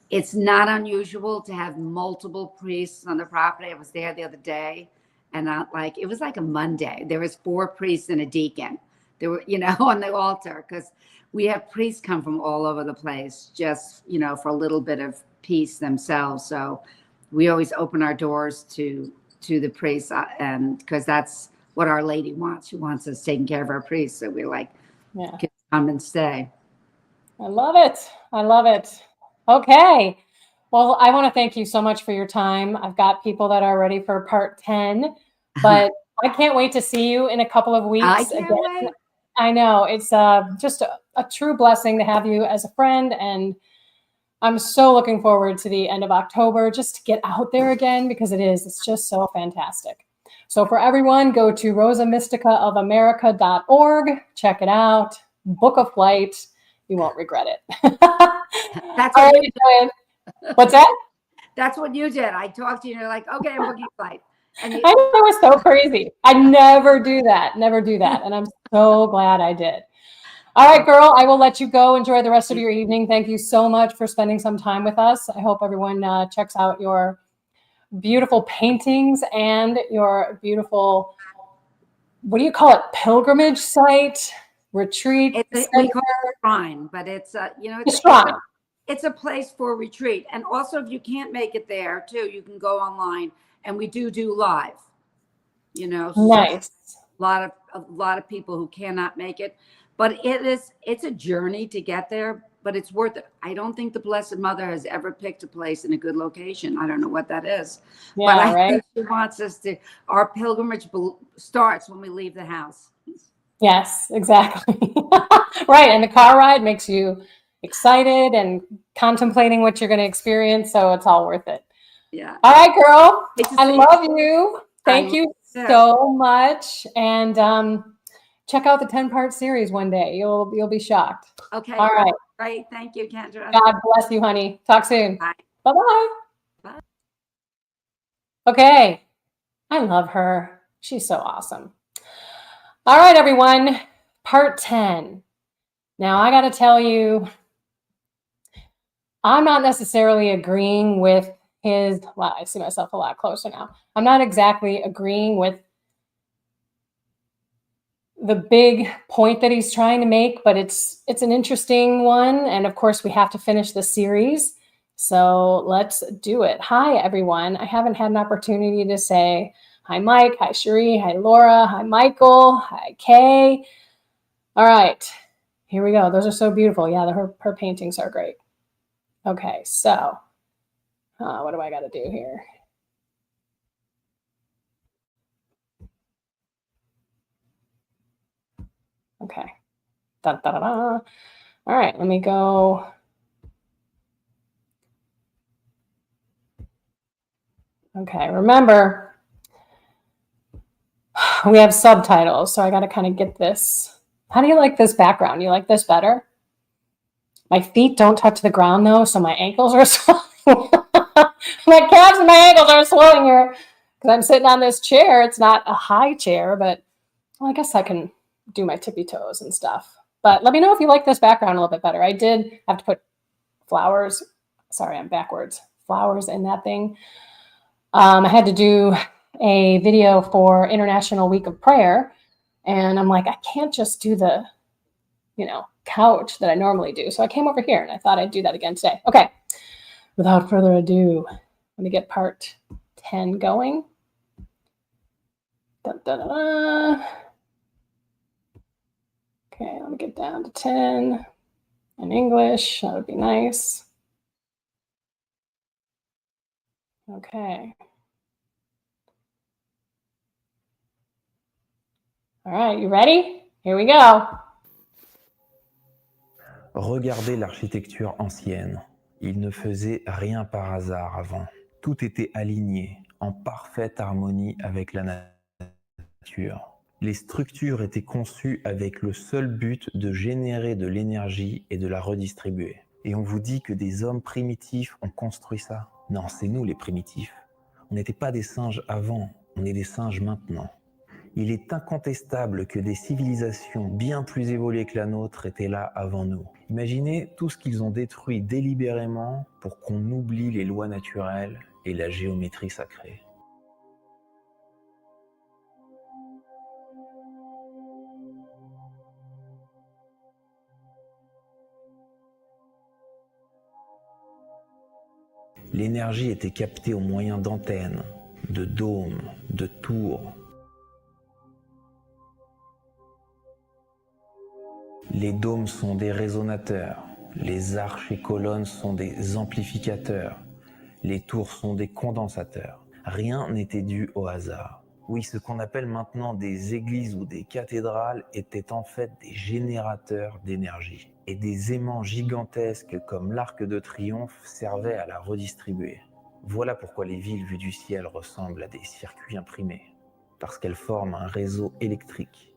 It's not unusual to have multiple priests on the property. I was there the other day, and it was like a Monday. There was 4 priests and a deacon. There were, on the altar, because we have priests come from all over the place, just, for a little bit of peace themselves. So we always open our doors to the priests, and because that's what Our Lady wants. She wants us taking care of our priests. So we're like, come and stay. I love it. I love it. Okay. Well, I want to thank you so much for your time. I've got people that are ready for part 10, but I can't wait to see you in a couple of weeks. I can't wait. I know. It's just a true blessing to have you as a friend, and I'm so looking forward to the end of October just to get out there again, because it's just so fantastic. So for everyone, go to rosamysticaofamerica.org, check it out, book a flight. You won't regret it. That's what you did. What's that? That's what you did. I talked to you and you're like, okay, I'm booking a flight. And I know, it was so crazy. I never do that. And I'm so glad I did. All right, girl, I will let you go. Enjoy the rest of your evening. Thank you so much for spending some time with us. I hope everyone checks out your beautiful paintings and your beautiful, what do you call it? Pilgrimage site, retreat. We call it a shrine, but it's a shrine. It's a place for retreat. And also, if you can't make it there too, you can go online, and we do live, Nice. A lot of people who cannot make it, but it's a journey to get there, but it's worth it. I don't think the Blessed Mother has ever picked a place in a good location. I don't know what that is, but I think she wants us to, our pilgrimage starts when we leave the house. Yes, exactly. Right. And the car ride makes you excited and contemplating what you're going to experience. So it's all worth it. Yeah. All right, girl. I love you. Thank you so much. And check out the 10-part series one day. You'll be shocked. Okay. All right. Great. Thank you, Kendra. God bless you, honey. Talk soon. Bye. Bye-bye. Bye. Okay. I love her. She's so awesome. All right, everyone. Part 10. Now, I got to tell you, I'm not necessarily agreeing with wow, I see myself a lot closer now. I'm not exactly agreeing with the big point that he's trying to make, but it's an interesting one. And of course, we have to finish the series. So let's do it. Hi, everyone. I haven't had an opportunity to say hi, Mike. Hi, Cherie. Hi, Laura. Hi, Michael. Hi, Kay. All right. Here we go. Those are so beautiful. Yeah, her paintings are great. Okay, so what do I got to do here? Okay. Da, da, da, da. All right, let me go. Okay, remember, we have subtitles, so I got to kind of get this. How do you like this background? You like this better? My feet don't touch the ground, though, so my ankles are swelling. My calves and my ankles are swelling here because I'm sitting on this chair. It's not a high chair, but well, I guess I can do my tippy toes and stuff. But let me know if you like this background a little bit better. I did have to put flowers. Sorry, I'm backwards. Flowers in that thing. I had to do a video for International Week of Prayer, and I'm like, I can't just do the, couch that I normally do. So I came over here, and I thought I'd do that again today. Okay, without further ado, let me get part 10 going. Da, da, da, da. Okay, let me get down to 10 in English. That would be nice. Okay. All right, you ready? Here we go. Regardez l'architecture ancienne. Il ne faisait rien par hasard avant. Tout était aligné, en parfaite harmonie avec la nature. Les structures étaient conçues avec le seul but de générer de l'énergie et de la redistribuer. Et on vous dit que des hommes primitifs ont construit ça. Non, c'est nous les primitifs. On n'était pas des singes avant, on est des singes maintenant. Il est incontestable que des civilisations bien plus évoluées que la nôtre étaient là avant nous. Imaginez tout ce qu'ils ont détruit délibérément pour qu'on oublie les lois naturelles et la géométrie sacrée. L'énergie était captée au moyen d'antennes, de dômes, de tours. Les dômes sont des résonateurs, les arches et colonnes sont des amplificateurs, les tours sont des condensateurs. Rien n'était dû au hasard. Oui, ce qu'on appelle maintenant des églises ou des cathédrales étaient en fait des générateurs d'énergie. Et des aimants gigantesques comme l'Arc de Triomphe servaient à la redistribuer. Voilà pourquoi les villes vues du ciel ressemblent à des circuits imprimés, parce qu'elles forment un réseau électrique.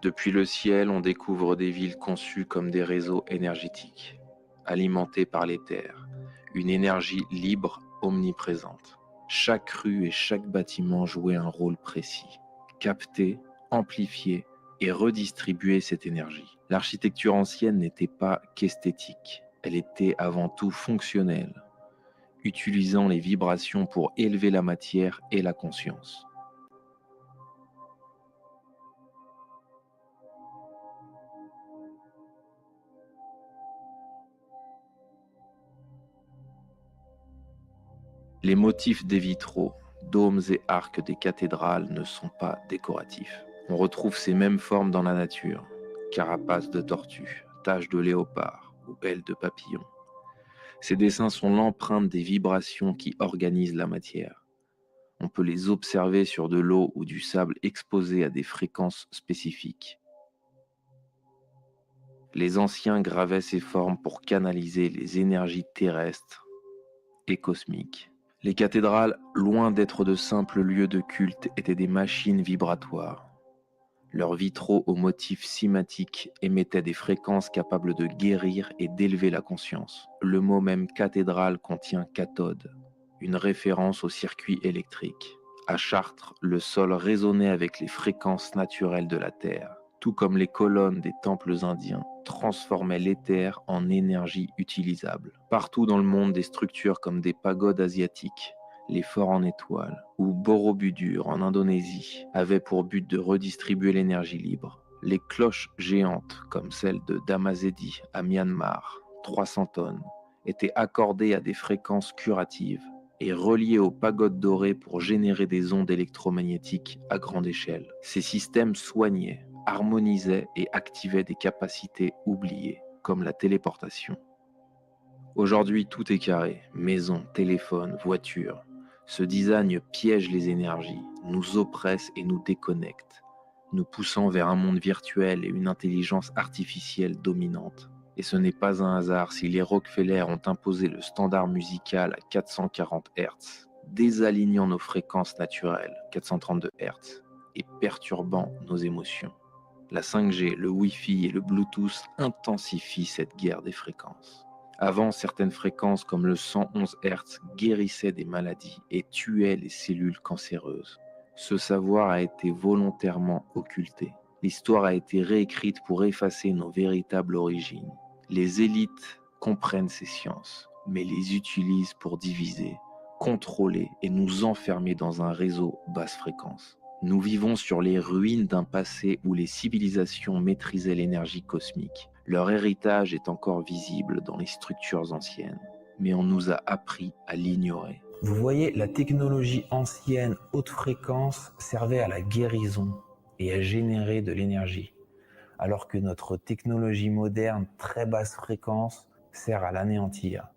Depuis le ciel, on découvre des villes conçues comme des réseaux énergétiques, alimentés par l'éther, une énergie libre, omniprésente. Chaque rue et chaque bâtiment jouait un rôle précis. Capter, amplifier et redistribuer cette énergie. L'architecture ancienne n'était pas qu'esthétique, elle était avant tout fonctionnelle, utilisant les vibrations pour élever la matière et la conscience. Les motifs des vitraux, dômes et arcs des cathédrales ne sont pas décoratifs. On retrouve ces mêmes formes dans la nature, carapaces de tortues, taches de léopard ou ailes de papillon. Ces dessins sont l'empreinte des vibrations qui organisent la matière. On peut les observer sur de l'eau ou du sable exposés à des fréquences spécifiques. Les anciens gravaient ces formes pour canaliser les énergies terrestres et cosmiques. Les cathédrales, loin d'être de simples lieux de culte, étaient des machines vibratoires. Leurs vitraux aux motifs cymatiques émettaient des fréquences capables de guérir et d'élever la conscience. Le mot même cathédrale contient cathode, une référence au circuit électrique. À Chartres, le sol résonnait avec les fréquences naturelles de la Terre, tout comme les colonnes des temples indiens transformaient l'éther en énergie utilisable. Partout dans le monde, des structures comme des pagodes asiatiques, les forts en étoiles ou Borobudur en Indonésie avaient pour but de redistribuer l'énergie libre. Les cloches géantes, comme celle de Dhammasedi à Myanmar, 300 tonnes, étaient accordées à des fréquences curatives et reliées aux pagodes dorées pour générer des ondes électromagnétiques à grande échelle. Ces systèmes soignaient, harmonisaient et activaient des capacités oubliées, comme la téléportation. Aujourd'hui, tout est carré, maison, téléphone, voiture. Ce design piège les énergies, nous oppresse et nous déconnecte, nous poussant vers un monde virtuel et une intelligence artificielle dominante. Et ce n'est pas un hasard si les Rockefeller ont imposé le standard musical à 440 Hz, désalignant nos fréquences naturelles, 432 Hz, et perturbant nos émotions. La 5G, le Wi-Fi et le Bluetooth intensifient cette guerre des fréquences. Avant, certaines fréquences comme le 111 Hz guérissaient des maladies et tuaient les cellules cancéreuses. Ce savoir a été volontairement occulté. L'histoire a été réécrite pour effacer nos véritables origines. Les élites comprennent ces sciences, mais les utilisent pour diviser, contrôler et nous enfermer dans un réseau basse fréquence. Nous vivons sur les ruines d'un passé où les civilisations maîtrisaient l'énergie cosmique. Leur héritage est encore visible dans les structures anciennes, mais on nous a appris à l'ignorer. Vous voyez, la technologie ancienne haute fréquence servait à la guérison et à générer de l'énergie, alors que notre technologie moderne très basse fréquence sert à l'anéantir,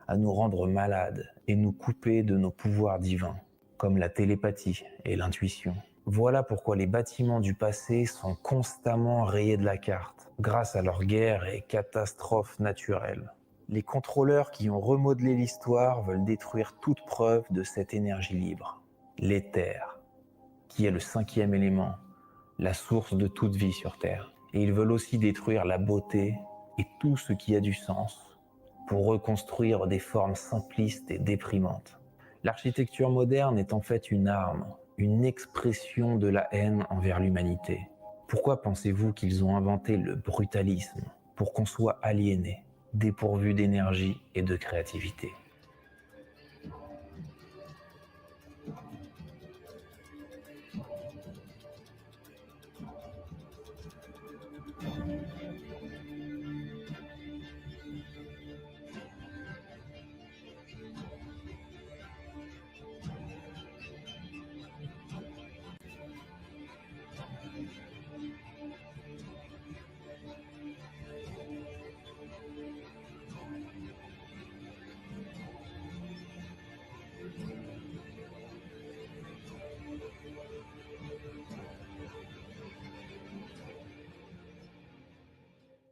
à nous rendre malades et nous couper de nos pouvoirs divins, comme la télépathie et l'intuition. Voilà pourquoi les bâtiments du passé sont constamment rayés de la carte, grâce à leurs guerres et catastrophes naturelles. Les contrôleurs qui ont remodelé l'histoire veulent détruire toute preuve de cette énergie libre. L'éther, qui est le 5e élément, la source de toute vie sur Terre. Et ils veulent aussi détruire la beauté et tout ce qui a du sens pour reconstruire des formes simplistes et déprimantes. L'architecture moderne est en fait une arme, une expression de la haine envers l'humanité. Pourquoi pensez-vous qu'ils ont inventé le brutalisme? Pour qu'on soit aliéné, dépourvu d'énergie et de créativité.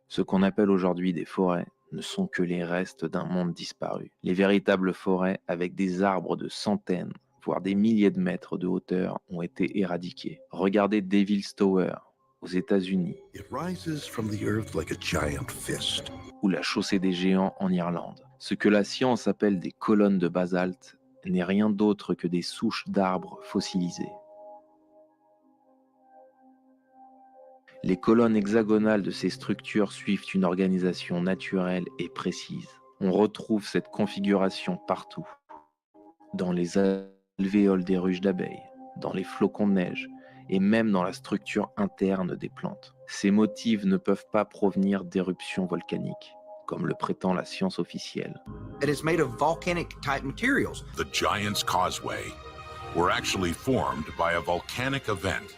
Ce qu'on appelle aujourd'hui des forêts ne sont que les restes d'un monde disparu. Les véritables forêts, avec des arbres de centaines, voire des milliers de mètres de hauteur, ont été éradiqués. Regardez Devil's Tower, aux États-Unis, ou la chaussée des géants en Irlande. Ce que la science appelle des colonnes de basalte n'est rien d'autre que des souches d'arbres fossilisées. Les colonnes hexagonales de ces structures suivent une organisation naturelle et précise. On retrouve cette configuration partout, dans les alvéoles des ruches d'abeilles, dans les flocons de neige et même dans la structure interne des plantes. Ces motifs ne peuvent pas provenir d'éruptions volcaniques, comme le prétend la science officielle. It is made of volcanic-type materials. The Giant's Causeway were actually formed by a volcanic event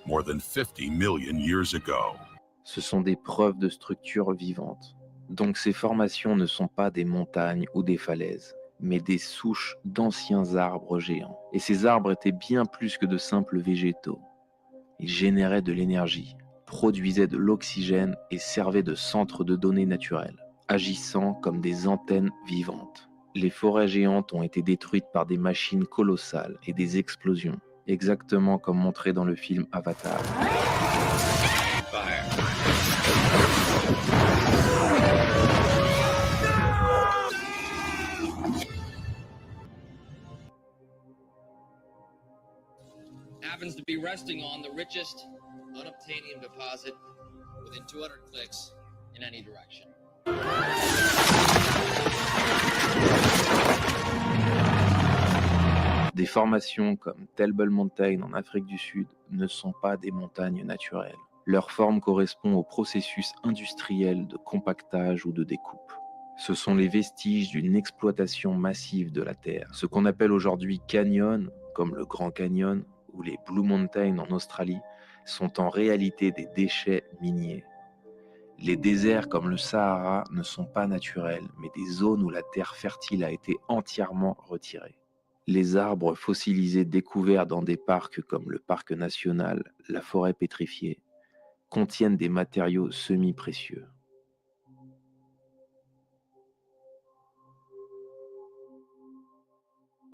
more than 50 million years ago. Ce sont des preuves de structures vivantes. Donc ces formations ne sont pas des montagnes ou des falaises, mais des souches d'anciens arbres géants. Et ces arbres étaient bien plus que de simples végétaux. Ils généraient de l'énergie, produisaient de l'oxygène et servaient de centre de données naturelles, agissant comme des antennes vivantes. Les forêts géantes ont été détruites par des machines colossales et des explosions, exactement comme montré dans le film Avatar. Happens to be resting on the richest unobtainium deposit within 200 clicks in any direction. Des formations comme Table Mountain en Afrique du Sud ne sont pas des montagnes naturelles. Leur forme correspond au processus industriel de compactage ou de découpe. Ce sont les vestiges d'une exploitation massive de la Terre. Ce qu'on appelle aujourd'hui canyons, comme le Grand Canyon ou les Blue Mountains en Australie, sont en réalité des déchets miniers. Les déserts comme le Sahara ne sont pas naturels, mais des zones où la terre fertile a été entièrement retirée. Les arbres fossilisés découverts dans des parcs comme le parc national, la forêt pétrifiée, contiennent des matériaux semi-précieux.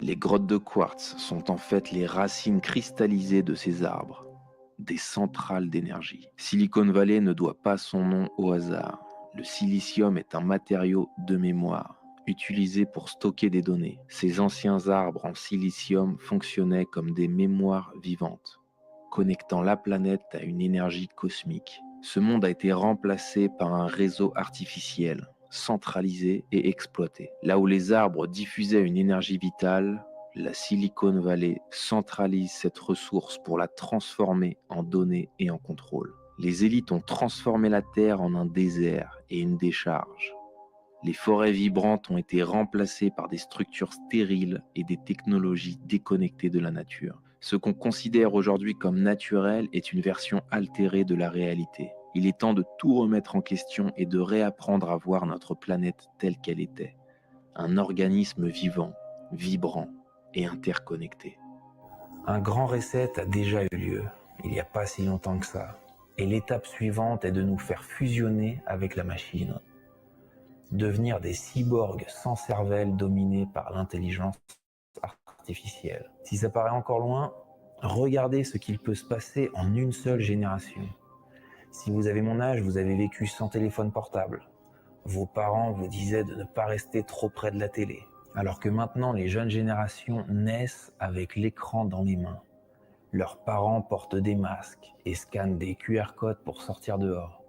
Les grottes de quartz sont en fait les racines cristallisées de ces arbres, des centrales d'énergie. Silicon Valley ne doit pas son nom au hasard. Le silicium est un matériau de mémoire, utilisé pour stocker des données. Ces anciens arbres en silicium fonctionnaient comme des mémoires vivantes, connectant la planète à une énergie cosmique. Ce monde a été remplacé par un réseau artificiel, centralisé et exploité. Là où les arbres diffusaient une énergie vitale, la Silicon Valley centralise cette ressource pour la transformer en données et en contrôle. Les élites ont transformé la Terre en un désert et une décharge. Les forêts vibrantes ont été remplacées par des structures stériles et des technologies déconnectées de la nature. Ce qu'on considère aujourd'hui comme naturel est une version altérée de la réalité. Il est temps de tout remettre en question et de réapprendre à voir notre planète telle qu'elle était. Un organisme vivant, vibrant et interconnecté. Un grand reset a déjà eu lieu, il n'y a pas si longtemps que ça. Et l'étape suivante est de nous faire fusionner avec la machine. Devenir des cyborgs sans cervelle dominés par l'intelligence artificielle. Si ça paraît encore loin, regardez ce qu'il peut se passer en une seule génération. Si vous avez mon âge, vous avez vécu sans téléphone portable. Vos parents vous disaient de ne pas rester trop près de la télé. Alors que maintenant, les jeunes générations naissent avec l'écran dans les mains. Leurs parents portent des masques et scannent des QR codes pour sortir dehors.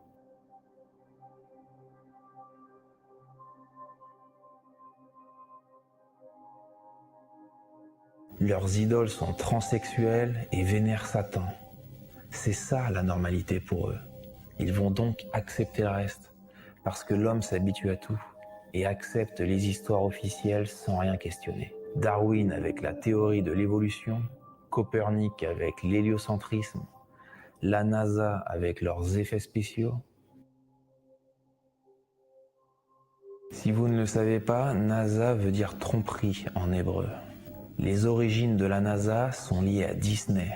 Leurs idoles sont transsexuelles et vénèrent Satan. C'est ça la normalité pour eux. Ils vont donc accepter le reste, parce que l'homme s'habitue à tout et accepte les histoires officielles sans rien questionner. Darwin avec la théorie de l'évolution, Copernic avec l'héliocentrisme, la NASA avec leurs effets spéciaux. Si vous ne le savez pas, NASA veut dire tromperie en hébreu. Les origines de la NASA sont liées à Disney,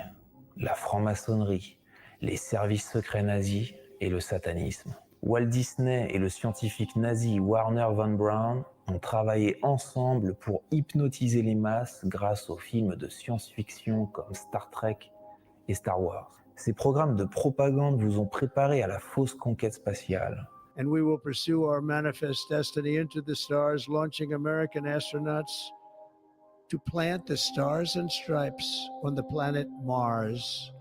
la franc-maçonnerie, les services secrets nazis et le satanisme. Walt Disney et le scientifique nazi Wernher von Braun ont travaillé ensemble pour hypnotiser les masses grâce aux films de science-fiction comme Star Trek et Star Wars. Ces programmes de propagande vous ont préparé à la fausse conquête spatiale. And we will pursue our manifest destiny into the stars, launching American astronauts to plant the stars and stripes on the planet Mars.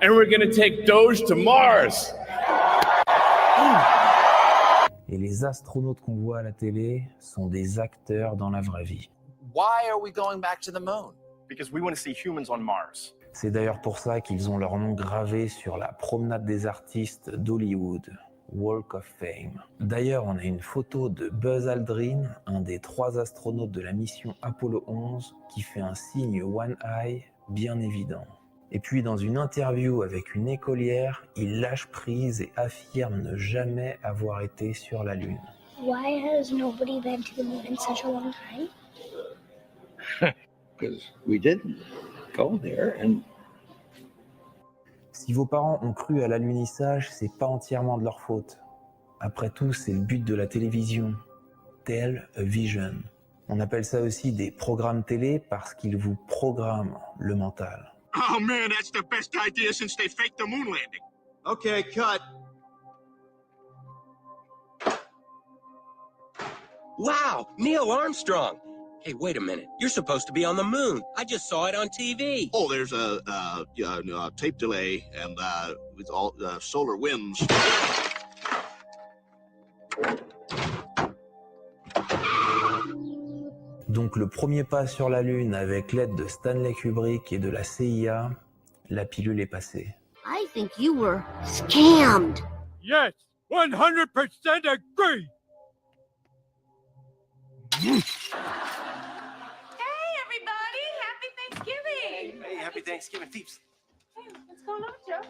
And we're going to take Doge to Mars. Et les astronautes qu'on voit à la télé sont des acteurs dans la vraie vie. Why are we going back to the moon? Because we want to see humans on Mars. C'est d'ailleurs pour ça qu'ils ont leur nom gravé sur la promenade des artistes d'Hollywood, Walk of Fame. D'ailleurs, on a une photo de Buzz Aldrin, un des 3 astronautes de la mission Apollo 11, qui fait un signe One Eye bien évident. Et puis dans une interview avec une écolière, il lâche prise et affirme ne jamais avoir été sur la Lune. Why has nobody been to the moon in such a long time? Because we didn't go there and... Si vos parents ont cru à l'alunissage, c'est pas entièrement de leur faute. Après tout, c'est le but de la télévision. Tell a vision. On appelle ça aussi des programmes télé parce qu'ils vous programment le mental. Oh man, that's the best idea since they faked the moon landing. Okay, cut. Wow, Neil Armstrong. Hey, wait a minute. You're supposed to be on the moon. I just saw it on TV. Oh, there's a tape delay and with all solar winds. Donc le premier pas sur la Lune avec l'aide de Stanley Kubrick et de la CIA, la pilule est passée. I think you were scammed. Yes, 100% agree. Hey, everybody! Happy Thanksgiving! Hey, happy Thanksgiving, peeps. Hey, What's going on, Joe?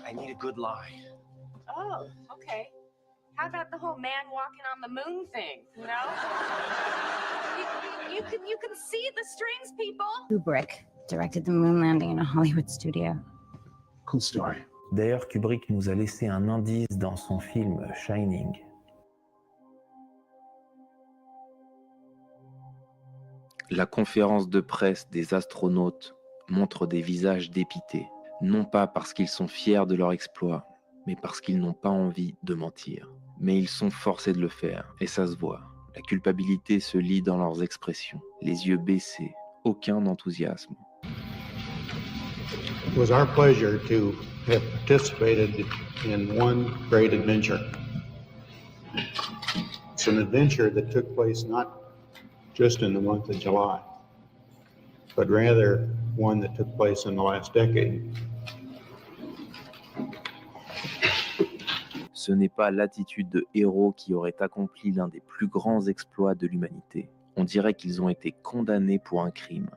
I need a good lie. Oh, okay. How about the whole man walking on the moon thing? You know, you can see the strings, people. Kubrick directed the moon landing in a Hollywood studio. Cool story. D'ailleurs, Kubrick nous a laissé un indice dans son film Shining. La conférence de presse des astronautes montre des visages dépités, non pas parce qu'ils sont fiers de leur exploit, mais parce qu'ils n'ont pas envie de mentir. Mais ils sont forcés de le faire, et ça se voit. La culpabilité se lit dans leurs expressions, les yeux baissés, aucun enthousiasme. It was our pleasure to have participated in one great adventure. It's an adventure that took place not just in the month of July, but rather one that took place in the last decade. Ce n'est pas l'attitude de héros qui auraient accompli l'un des plus grands exploits de l'humanité. On dirait qu'ils ont été condamnés pour un crime.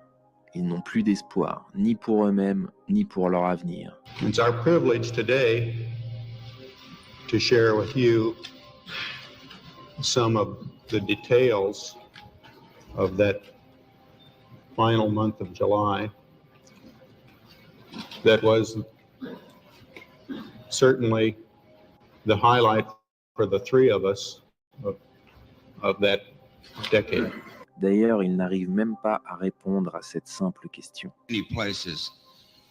Ils n'ont plus d'espoir, ni pour eux-mêmes, ni pour leur avenir. It's our privilege today to share with you some of the details of that final month of July that was certainly the highlight for the three of us of that decade. D'ailleurs, ils n'arrivent même pas à répondre à cette simple question. Many places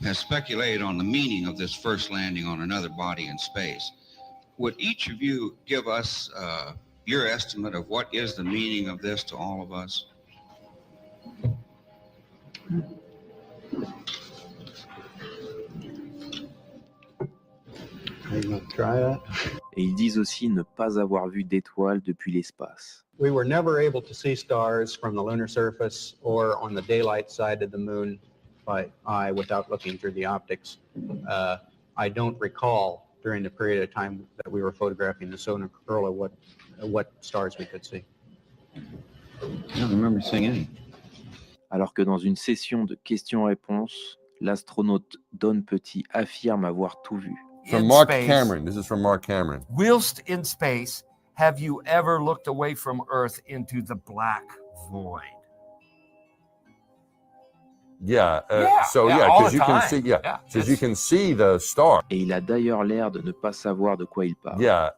have speculated on the meaning of this first landing on another body in space. Would each of you give us your estimate of what is the meaning of this to all of us? Et ils disent aussi ne pas avoir vu d'étoiles depuis l'espace. We were never able to see stars from the lunar surface or on the daylight side of the moon by eye without looking through the optics. I don't recall during the period of time that we were photographing the solar corona what stars we could see. I don't remember seeing any. Alors que dans une session de questions-réponses, l'astronaute Don Petit affirme avoir tout vu. From Mark Cameron. This is from Mark Cameron. Whilst in space, have you ever looked away from Earth into the black void? Yeah. Because you can see. Because you can see the star. Et il a d'ailleurs l'air de ne pas savoir de quoi il parle. Yeah.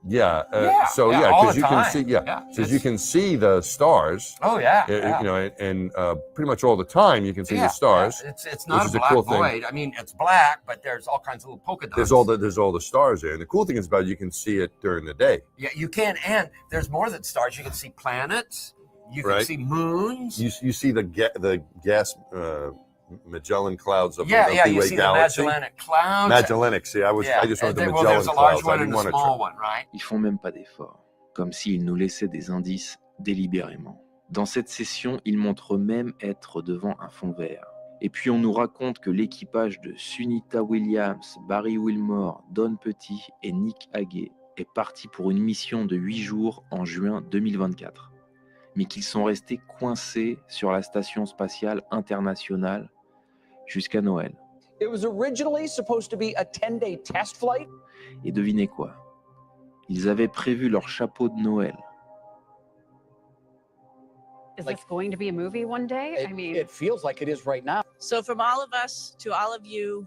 Because you can see. Because you can see the stars. Oh yeah. You know, and pretty much all the time you can see the stars. It's not a black void. I mean, it's black, but there's all kinds of little polka dots. There's all the stars there, and the cool thing is about it, you can see it during the day. Yeah, you can, and there's more than stars. You can see planets. You can see moons. You see the gas Magellan clouds of the you Milky Way see galaxy. The Magellanic clouds. Magellanic. See, I just wanted the Magellan there's a large clouds. one I didn't and want a to. small one, right? Ils font même pas d'effort, comme s'ils nous laissaient des indices délibérément. Dans cette session, ils montrent même être devant un fond vert. Et puis on nous raconte que l'équipage de Sunita Williams, Barry Wilmore, Don Petit et Nick Haguet est parti pour une mission de 8 jours en juin 2024, mais qu'ils sont restés coincés sur la station spatiale internationale jusqu'à Noël. It was originally supposed to be a 10-day test flight. Et devinez quoi? Ils avaient prévu leur chapeau de Noël. Is this going to be a movie one day? It feels like it is right now. So from all of us to all of you,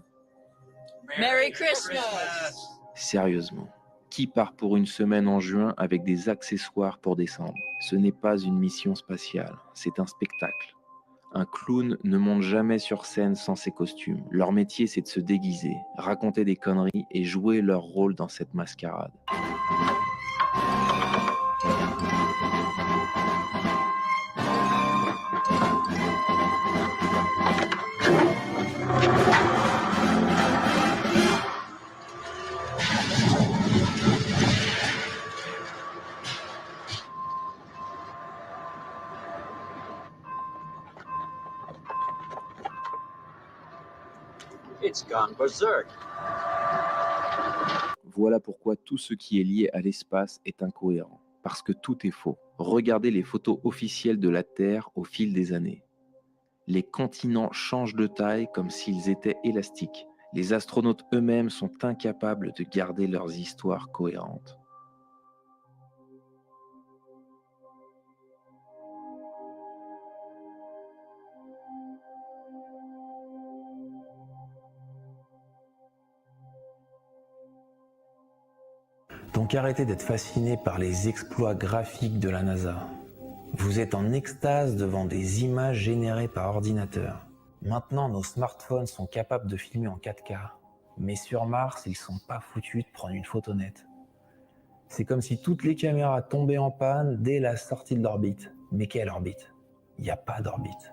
Merry Christmas! Sérieusement, qui part pour une semaine en juin avec des accessoires pour décembre? Ce n'est pas une mission spatiale, c'est un spectacle. Un clown ne monte jamais sur scène sans ses costumes. Leur métier, c'est de se déguiser, raconter des conneries et jouer leur rôle dans cette mascarade. It's gone berserk. Voilà pourquoi tout ce qui est lié à l'espace est incohérent. Parce que tout est faux. Regardez les photos officielles de la Terre au fil des années. Les continents changent de taille comme s'ils étaient élastiques. Les astronautes eux-mêmes sont incapables de garder leurs histoires cohérentes. Donc arrêtez d'être fasciné par les exploits graphiques de la NASA. Vous êtes en extase devant des images générées par ordinateur. Maintenant, nos smartphones sont capables de filmer en 4K. Mais sur Mars, ils sont pas foutus de prendre une photo nette. C'est comme si toutes les caméras tombaient en panne dès la sortie de l'orbite. Mais quelle orbite? Il n'y a pas d'orbite.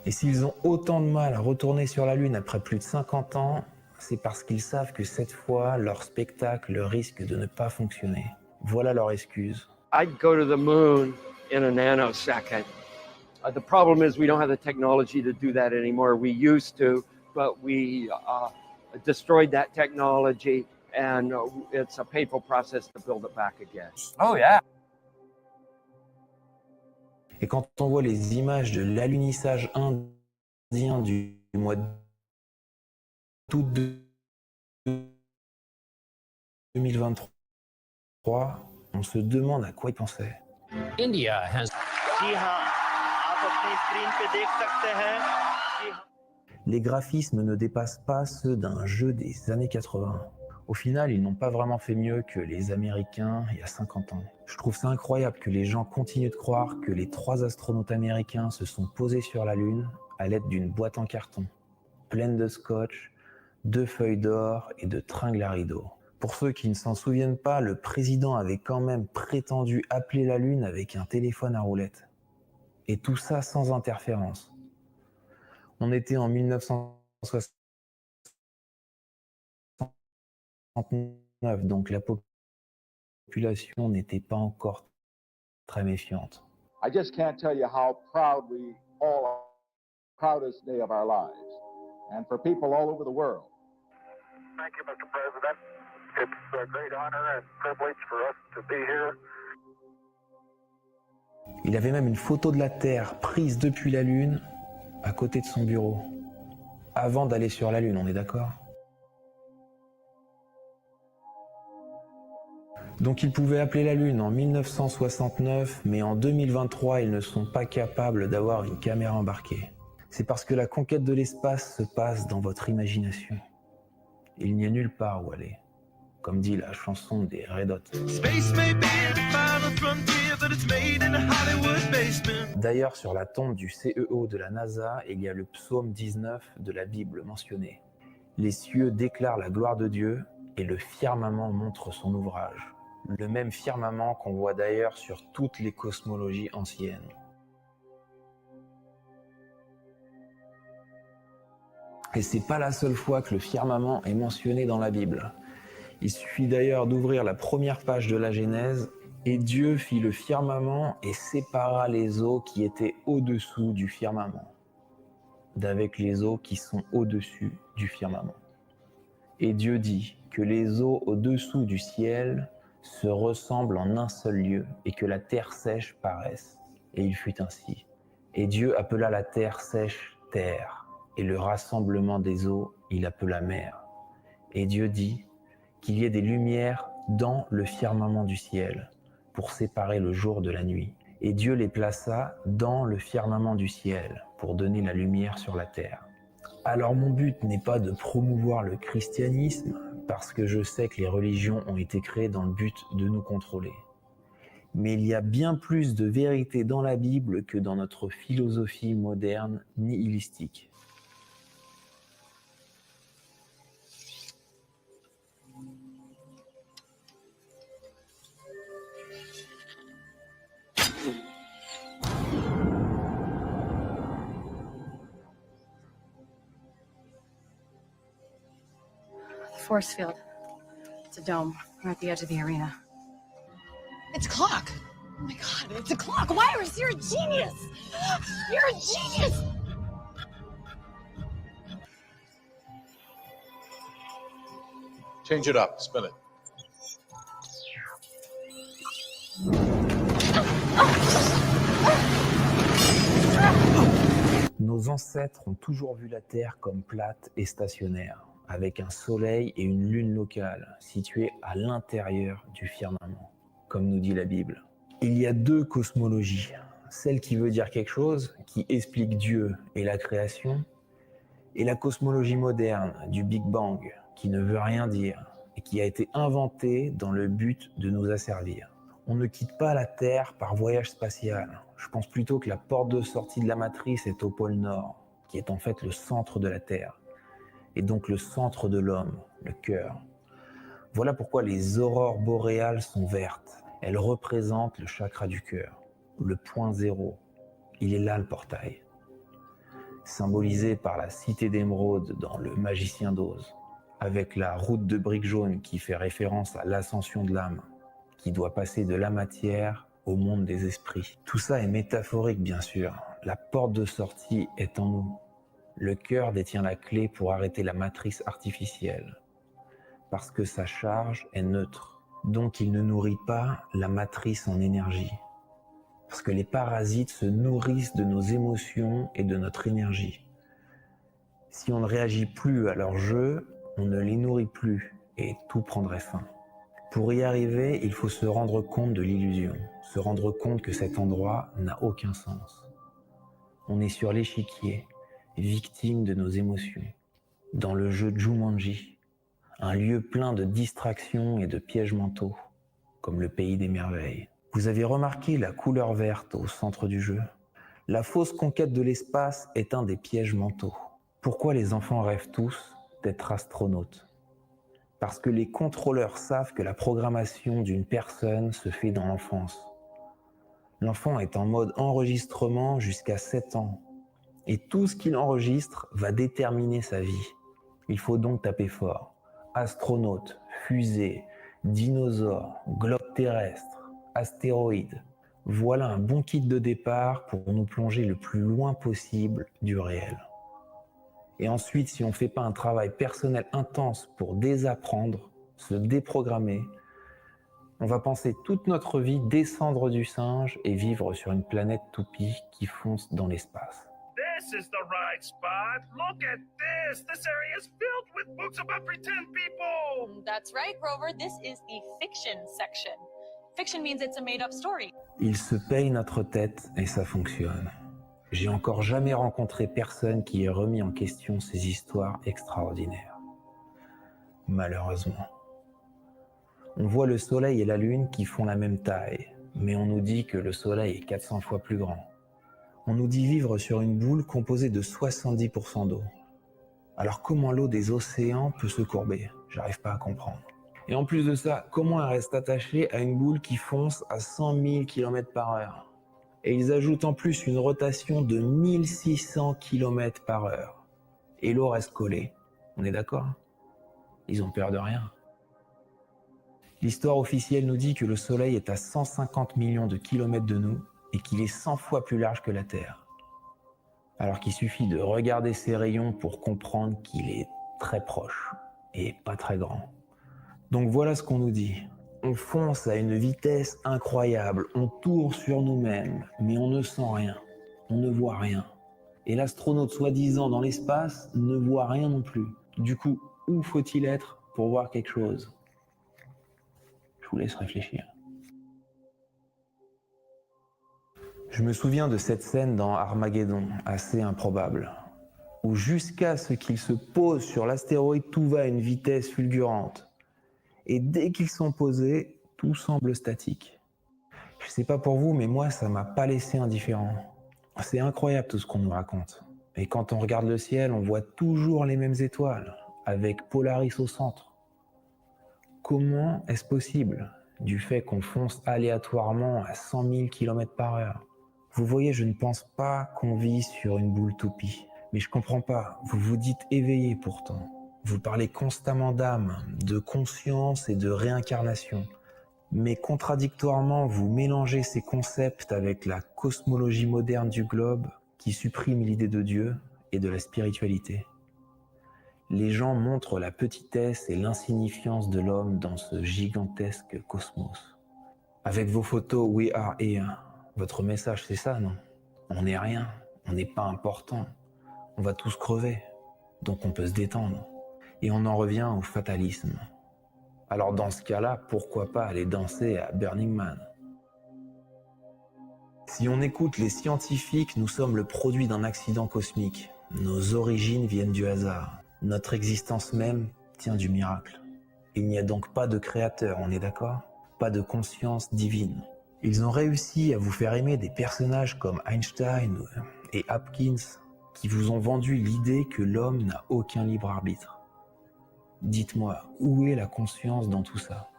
Et s'ils ont autant de mal à retourner sur la Lune après plus de 50 ans, c'est parce qu'ils savent que cette fois, leur spectacle risque de ne pas fonctionner. Voilà leur excuse. I'd go to the moon in a nanosecond. The problem is we don't have the technology to do that anymore. We used to, but we destroyed that technology, and it's a painful process to build it back again. Oh yeah. Et quand on voit les images de l'alunissage indien du mois d'août 2023, on se demande à quoi ils pensaient. India has. Les graphismes ne dépassent pas ceux d'un jeu des années 80. Au final, ils n'ont pas vraiment fait mieux que les Américains il y a 50 ans. Je trouve ça incroyable que les gens continuent de croire que les 3 astronautes américains se sont posés sur la Lune à l'aide d'une boîte en carton, pleine de scotch, de feuilles d'or et de tringles à rideaux. Pour ceux qui ne s'en souviennent pas, le président avait quand même prétendu appeler la Lune avec un téléphone à roulette. Et tout ça sans interférence. On était en 1969, donc la population n'était pas encore très méfiante. I just can't tell you how proud we all are. Proudest day of our lives, and for people all over the world. Thank you, Mr. President. It's a great honor and privilege for us to be here. Il avait même une photo de la Terre prise depuis la Lune à côté de son bureau, avant d'aller sur la Lune, on est d'accord? Donc ils pouvaient appeler la Lune en 1969, mais en 2023, ils ne sont pas capables d'avoir une caméra embarquée. C'est parce que la conquête de l'espace se passe dans votre imagination. Il n'y a nulle part où aller, comme dit la chanson des Red Hot. D'ailleurs, sur la tombe du CEO de la NASA, il y a le psaume 19 de la Bible mentionné. Les cieux déclarent la gloire de Dieu et le firmament montre son ouvrage. Le même firmament qu'on voit d'ailleurs sur toutes les cosmologies anciennes. Et c'est pas la seule fois que le firmament est mentionné dans la Bible. Il suffit d'ailleurs d'ouvrir la première page de la Genèse, et Dieu fit le firmament et sépara les eaux qui étaient au-dessous du firmament, d'avec les eaux qui sont au-dessus du firmament. Et Dieu dit que les eaux au-dessous du ciel se ressemblent en un seul lieu, et que la terre sèche paraisse. Et il fut ainsi. Et Dieu appela la terre sèche terre, et le rassemblement des eaux, il appela mer. Et Dieu dit qu'il y ait des lumières dans le firmament du ciel, pour séparer le jour de la nuit. Et Dieu les plaça dans le firmament du ciel, pour donner la lumière sur la terre. Alors mon but n'est pas de promouvoir le christianisme, parce que je sais que les religions ont été créées dans le but de nous contrôler. Mais il y a bien plus de vérité dans la Bible que dans notre philosophie moderne nihilistique. Force field. It's a dome. We're at the edge of the arena. It's a clock. Oh my God, it's a clock. Wires, you're a genius. You're a genius. Change it up. Spin it. Nos ancêtres ont toujours vu la Terre comme plate et stationnaire, avec un soleil et une lune locale situés à l'intérieur du firmament, comme nous dit la Bible. Il y a deux cosmologies, celle qui veut dire quelque chose, qui explique Dieu et la création, et la cosmologie moderne du Big Bang, qui ne veut rien dire et qui a été inventée dans le but de nous asservir. On ne quitte pas la Terre par voyage spatial. Je pense plutôt que la porte de sortie de la matrice est au pôle Nord, qui est en fait le centre de la Terre, et donc le centre de l'homme, le cœur. Voilà pourquoi les aurores boréales sont vertes. Elles représentent le chakra du cœur, le point zéro. Il est là le portail, symbolisé par la cité d'émeraude dans Le Magicien d'Oz, avec la route de briques jaunes qui fait référence à l'ascension de l'âme, qui doit passer de la matière au monde des esprits. Tout ça est métaphorique, bien sûr. La porte de sortie est en nous. Le cœur détient la clé pour arrêter la matrice artificielle, parce que sa charge est neutre. Donc il ne nourrit pas la matrice en énergie, parce que les parasites se nourrissent de nos émotions et de notre énergie. Si on ne réagit plus à leur jeu, on ne les nourrit plus et tout prendrait fin. Pour y arriver, il faut se rendre compte de l'illusion, se rendre compte que cet endroit n'a aucun sens. On est sur l'échiquier, victime de nos émotions, dans le jeu Jumanji, un lieu plein de distractions et de pièges mentaux, comme le pays des merveilles. Vous avez remarqué la couleur verte au centre du jeu? La fausse conquête de l'espace est un des pièges mentaux. Pourquoi les enfants rêvent tous d'être astronautes? Parce que les contrôleurs savent que la programmation d'une personne se fait dans l'enfance. L'enfant est en mode enregistrement jusqu'à 7 ans. Et tout ce qu'il enregistre va déterminer sa vie. Il faut donc taper fort. Astronaute, fusée, dinosaure, globe terrestre, astéroïde. Voilà un bon kit de départ pour nous plonger le plus loin possible du réel. Et ensuite, si on ne fait pas un travail personnel intense pour désapprendre, se déprogrammer, on va penser toute notre vie descendre du singe et vivre sur une planète toupie qui fonce dans l'espace. This is the right spot. Look at this. This area is filled with books about pretend people. That's right, Grover. This is the fiction section. Fiction means it's a made-up story. Ils se payent notre tête et ça fonctionne. J'ai encore jamais rencontré personne qui ait remis en question ces histoires extraordinaires. Malheureusement. On voit le soleil et la lune qui font la même taille, mais on nous dit que le soleil est 400 fois plus grand. On nous dit vivre sur une boule composée de 70% d'eau. Alors comment l'eau des océans peut se courber? J'arrive pas à comprendre. Et en plus de ça, comment elle reste attachée à une boule qui fonce à 100 000 km/h? Et ils ajoutent en plus une rotation de 1600 km/h. Et l'eau reste collée. On est d'accord? Ils ont peur de rien. L'histoire officielle nous dit que le Soleil est à 150 millions de kilomètres de nous et qu'il est 100 fois plus large que la Terre. Alors qu'il suffit de regarder ses rayons pour comprendre qu'il est très proche et pas très grand. Donc voilà ce qu'on nous dit. On fonce à une vitesse incroyable, on tourne sur nous-mêmes, mais on ne sent rien, on ne voit rien. Et l'astronaute soi-disant dans l'espace ne voit rien non plus. Du coup, où faut-il être pour voir quelque chose? Je vous laisse réfléchir. Je me souviens de cette scène dans Armageddon, assez improbable, où jusqu'à ce qu'il se pose sur l'astéroïde, tout va à une vitesse fulgurante. Et dès qu'ils sont posés, tout semble statique. Je sais pas pour vous, mais moi, ça m'a pas laissé indifférent. C'est incroyable tout ce qu'on nous raconte. Et quand on regarde le ciel, on voit toujours les mêmes étoiles, avec Polaris au centre. Comment est-ce possible, du fait qu'on fonce aléatoirement à 100 000 km/h? Vous voyez, je ne pense pas qu'on vit sur une boule toupie. Mais je comprends pas, vous vous dites éveillé pourtant. Vous parlez constamment d'âme, de conscience et de réincarnation. Mais contradictoirement, vous mélangez ces concepts avec la cosmologie moderne du globe qui supprime l'idée de Dieu et de la spiritualité. Les gens montrent la petitesse et l'insignifiance de l'homme dans ce gigantesque cosmos. Avec vos photos We Are Here, votre message c'est ça, non? On n'est rien, on n'est pas important, on va tous crever, donc on peut se détendre. Et on en revient au fatalisme. Alors dans ce cas-là, pourquoi pas aller danser à Burning Man? Si on écoute les scientifiques, nous sommes le produit d'un accident cosmique. Nos origines viennent du hasard. Notre existence même tient du miracle. Il n'y a donc pas de créateur, on est d'accord? Pas de conscience divine. Ils ont réussi à vous faire aimer des personnages comme Einstein et Hopkins qui vous ont vendu l'idée que l'homme n'a aucun libre arbitre. Dites-moi, où est la conscience dans tout ça?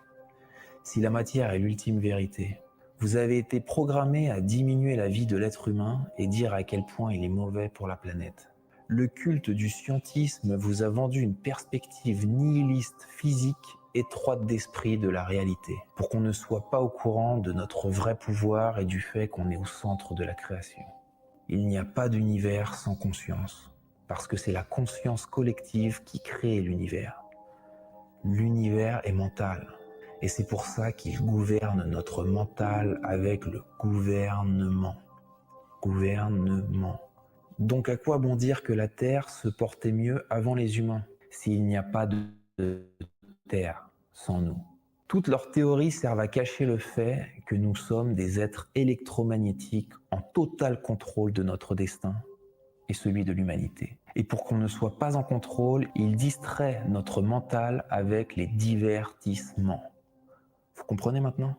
Si la matière est l'ultime vérité, vous avez été programmé à diminuer la vie de l'être humain et dire à quel point il est mauvais pour la planète. Le culte du scientisme vous a vendu une perspective nihiliste, physique, étroite d'esprit de la réalité, pour qu'on ne soit pas au courant de notre vrai pouvoir et du fait qu'on est au centre de la création. Il n'y a pas d'univers sans conscience, parce que c'est la conscience collective qui crée l'univers. L'univers est mental. Et c'est pour ça qu'il gouverne notre mental avec le gouvernement. Gouvernement. Donc à quoi bon dire que la Terre se portait mieux avant les humains, s'il n'y a pas de Terre sans nous? Toutes leurs théories servent à cacher le fait que nous sommes des êtres électromagnétiques en total contrôle de notre destin et celui de l'humanité. Et pour qu'on ne soit pas en contrôle, ils distraient notre mental avec les divertissements. Vous comprenez maintenant?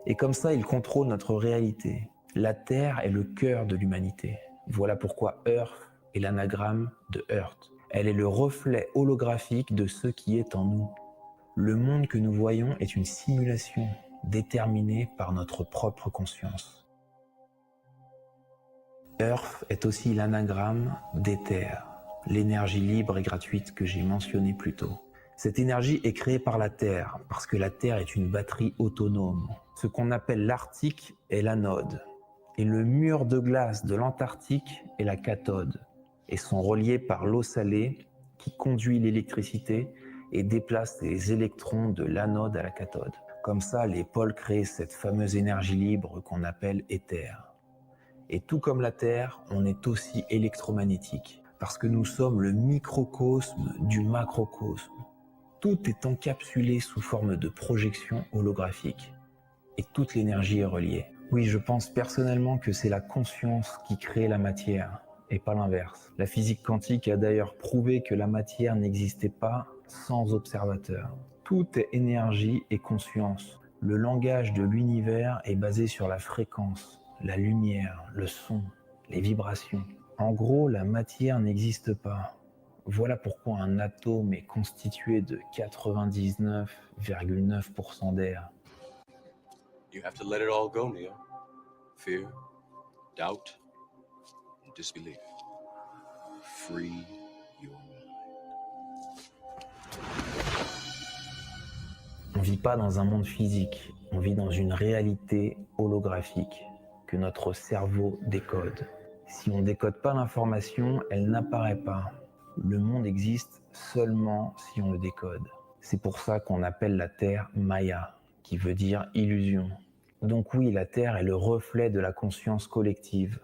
Et comme ça, ils contrôlent notre réalité. La Terre est le cœur de l'humanité. Voilà pourquoi Earth est l'anagramme de Earth. Elle est le reflet holographique de ce qui est en nous. Le monde que nous voyons est une simulation déterminée par notre propre conscience. Earth est aussi l'anagramme d'éther, l'énergie libre et gratuite que j'ai mentionnée plus tôt. Cette énergie est créée par la Terre, parce que la Terre est une batterie autonome. Ce qu'on appelle l'Arctique est l'anode, et le mur de glace de l'Antarctique est la cathode, et sont reliés par l'eau salée qui conduit l'électricité et déplace les électrons de l'anode à la cathode. Comme ça, les pôles créent cette fameuse énergie libre qu'on appelle éther. Et tout comme la Terre, on est aussi électromagnétique, parce que nous sommes le microcosme du macrocosme. Tout est encapsulé sous forme de projection holographique. Et toute l'énergie est reliée. Oui, je pense personnellement que c'est la conscience qui crée la matière, et pas l'inverse. La physique quantique a d'ailleurs prouvé que la matière n'existait pas sans observateur. Tout est énergie et conscience. Le langage de l'univers est basé sur la fréquence, la lumière, le son, les vibrations. En gros, la matière n'existe pas. Voilà pourquoi un atome est constitué de 99,9% d'air. You have to let it all go, Neo. Fear, doubt, and disbelief. Free your mind. On ne vit pas dans un monde physique, on vit dans une réalité holographique que notre cerveau décode. Si on ne décode pas l'information, elle n'apparaît pas. Le monde existe seulement si on le décode. C'est pour ça qu'on appelle la Terre Maya, qui veut dire illusion. Donc oui, la Terre est le reflet de la conscience collective.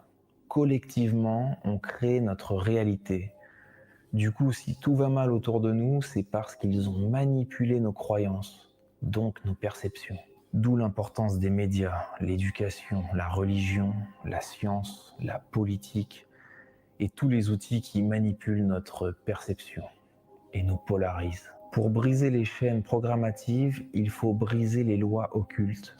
Collectivement, on crée notre réalité. Du coup, si tout va mal autour de nous, c'est parce qu'ils ont manipulé nos croyances, donc nos perceptions. D'où l'importance des médias, l'éducation, la religion, la science, la politique et tous les outils qui manipulent notre perception et nous polarisent. Pour briser les chaînes programmatives, il faut briser les lois occultes.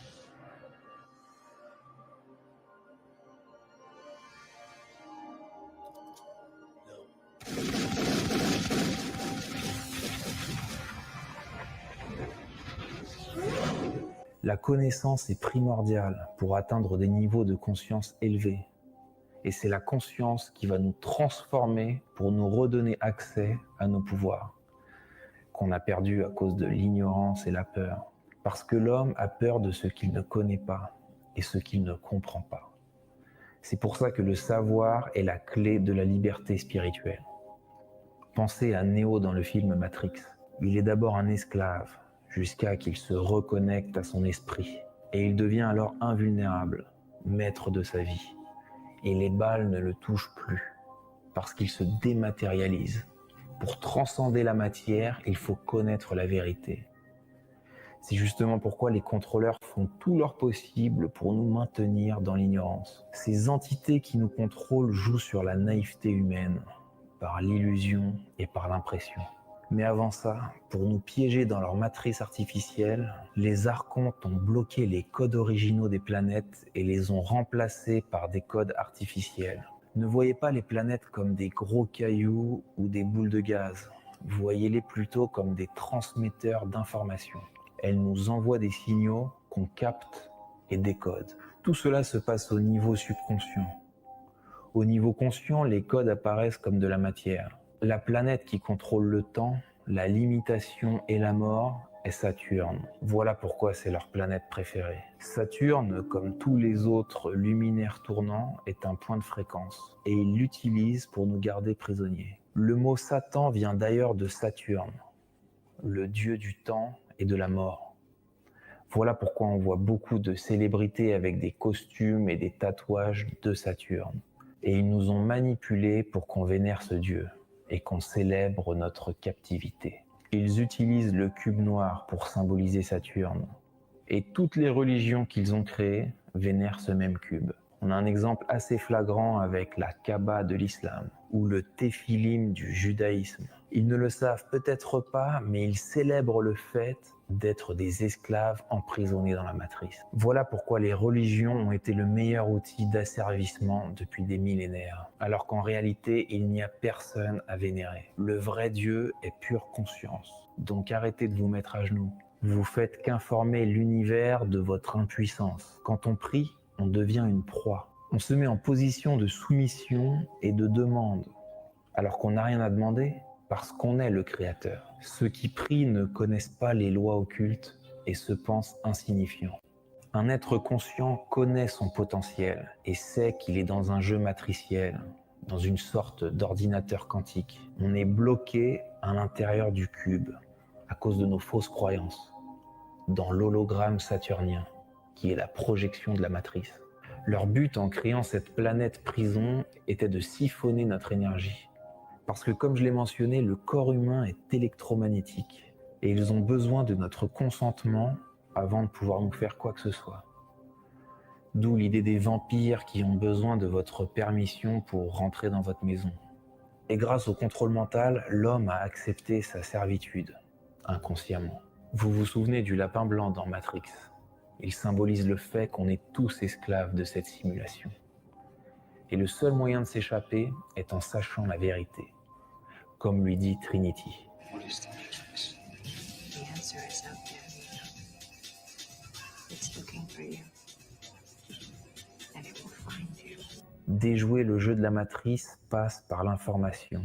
La connaissance est primordiale pour atteindre des niveaux de conscience élevés. Et c'est la conscience qui va nous transformer pour nous redonner accès à nos pouvoirs, qu'on a perdus à cause de l'ignorance et la peur. Parce que l'homme a peur de ce qu'il ne connaît pas et ce qu'il ne comprend pas. C'est pour ça que le savoir est la clé de la liberté spirituelle. Pensez à Neo dans le film Matrix. Il est d'abord un esclave, jusqu'à qu'il se reconnecte à son esprit. Et il devient alors invulnérable, maître de sa vie. Et les balles ne le touchent plus, parce qu'il se dématérialise. Pour transcender la matière, il faut connaître la vérité. C'est justement pourquoi les contrôleurs font tout leur possible pour nous maintenir dans l'ignorance. Ces entités qui nous contrôlent jouent sur la naïveté humaine, par l'illusion et par l'impression. Mais avant ça, pour nous piéger dans leur matrice artificielle, les archontes ont bloqué les codes originaux des planètes et les ont remplacés par des codes artificiels. Ne voyez pas les planètes comme des gros cailloux ou des boules de gaz. Voyez-les plutôt comme des transmetteurs d'informations. Elles nous envoient des signaux qu'on capte et décode. Tout cela se passe au niveau subconscient. Au niveau conscient, les codes apparaissent comme de la matière. La planète qui contrôle le temps, la limitation et la mort est Saturne. Voilà pourquoi c'est leur planète préférée. Saturne, comme tous les autres luminaires tournants, est un point de fréquence et ils l'utilisent pour nous garder prisonniers. Le mot Satan vient d'ailleurs de Saturne, le dieu du temps et de la mort. Voilà pourquoi on voit beaucoup de célébrités avec des costumes et des tatouages de Saturne. Et ils nous ont manipulés pour qu'on vénère ce dieu et qu'on célèbre notre captivité. Ils utilisent le cube noir pour symboliser Saturne. Et toutes les religions qu'ils ont créées vénèrent ce même cube. On a un exemple assez flagrant avec la Kaaba de l'islam ou le Téphilim du judaïsme. Ils ne le savent peut-être pas, mais ils célèbrent le fait d'être des esclaves emprisonnés dans la matrice. Voilà pourquoi les religions ont été le meilleur outil d'asservissement depuis des millénaires, alors qu'en réalité, il n'y a personne à vénérer. Le vrai Dieu est pure conscience. Donc arrêtez de vous mettre à genoux. Vous faites qu'informer l'univers de votre impuissance. Quand on prie, on devient une proie. On se met en position de soumission et de demande, alors qu'on n'a rien à demander, parce qu'on est le Créateur. Ceux qui prient ne connaissent pas les lois occultes et se pensent insignifiants. Un être conscient connaît son potentiel et sait qu'il est dans un jeu matriciel, dans une sorte d'ordinateur quantique. On est bloqué à l'intérieur du cube à cause de nos fausses croyances, dans l'hologramme saturnien, qui est la projection de la matrice. Leur but en créant cette planète prison était de siphonner notre énergie. Parce que, comme je l'ai mentionné, le corps humain est électromagnétique et ils ont besoin de notre consentement avant de pouvoir nous faire quoi que ce soit. D'où l'idée des vampires qui ont besoin de votre permission pour rentrer dans votre maison. Et grâce au contrôle mental, l'homme a accepté sa servitude, inconsciemment. Vous vous souvenez du lapin blanc dans Matrix? Il symbolise le fait qu'on est tous esclaves de cette simulation. Et le seul moyen de s'échapper est en sachant la vérité. Comme lui dit Trinity. What is the matrix? The answer is out there. It's looking for you. And it will find you. Déjouer le jeu de la matrice passe par l'information.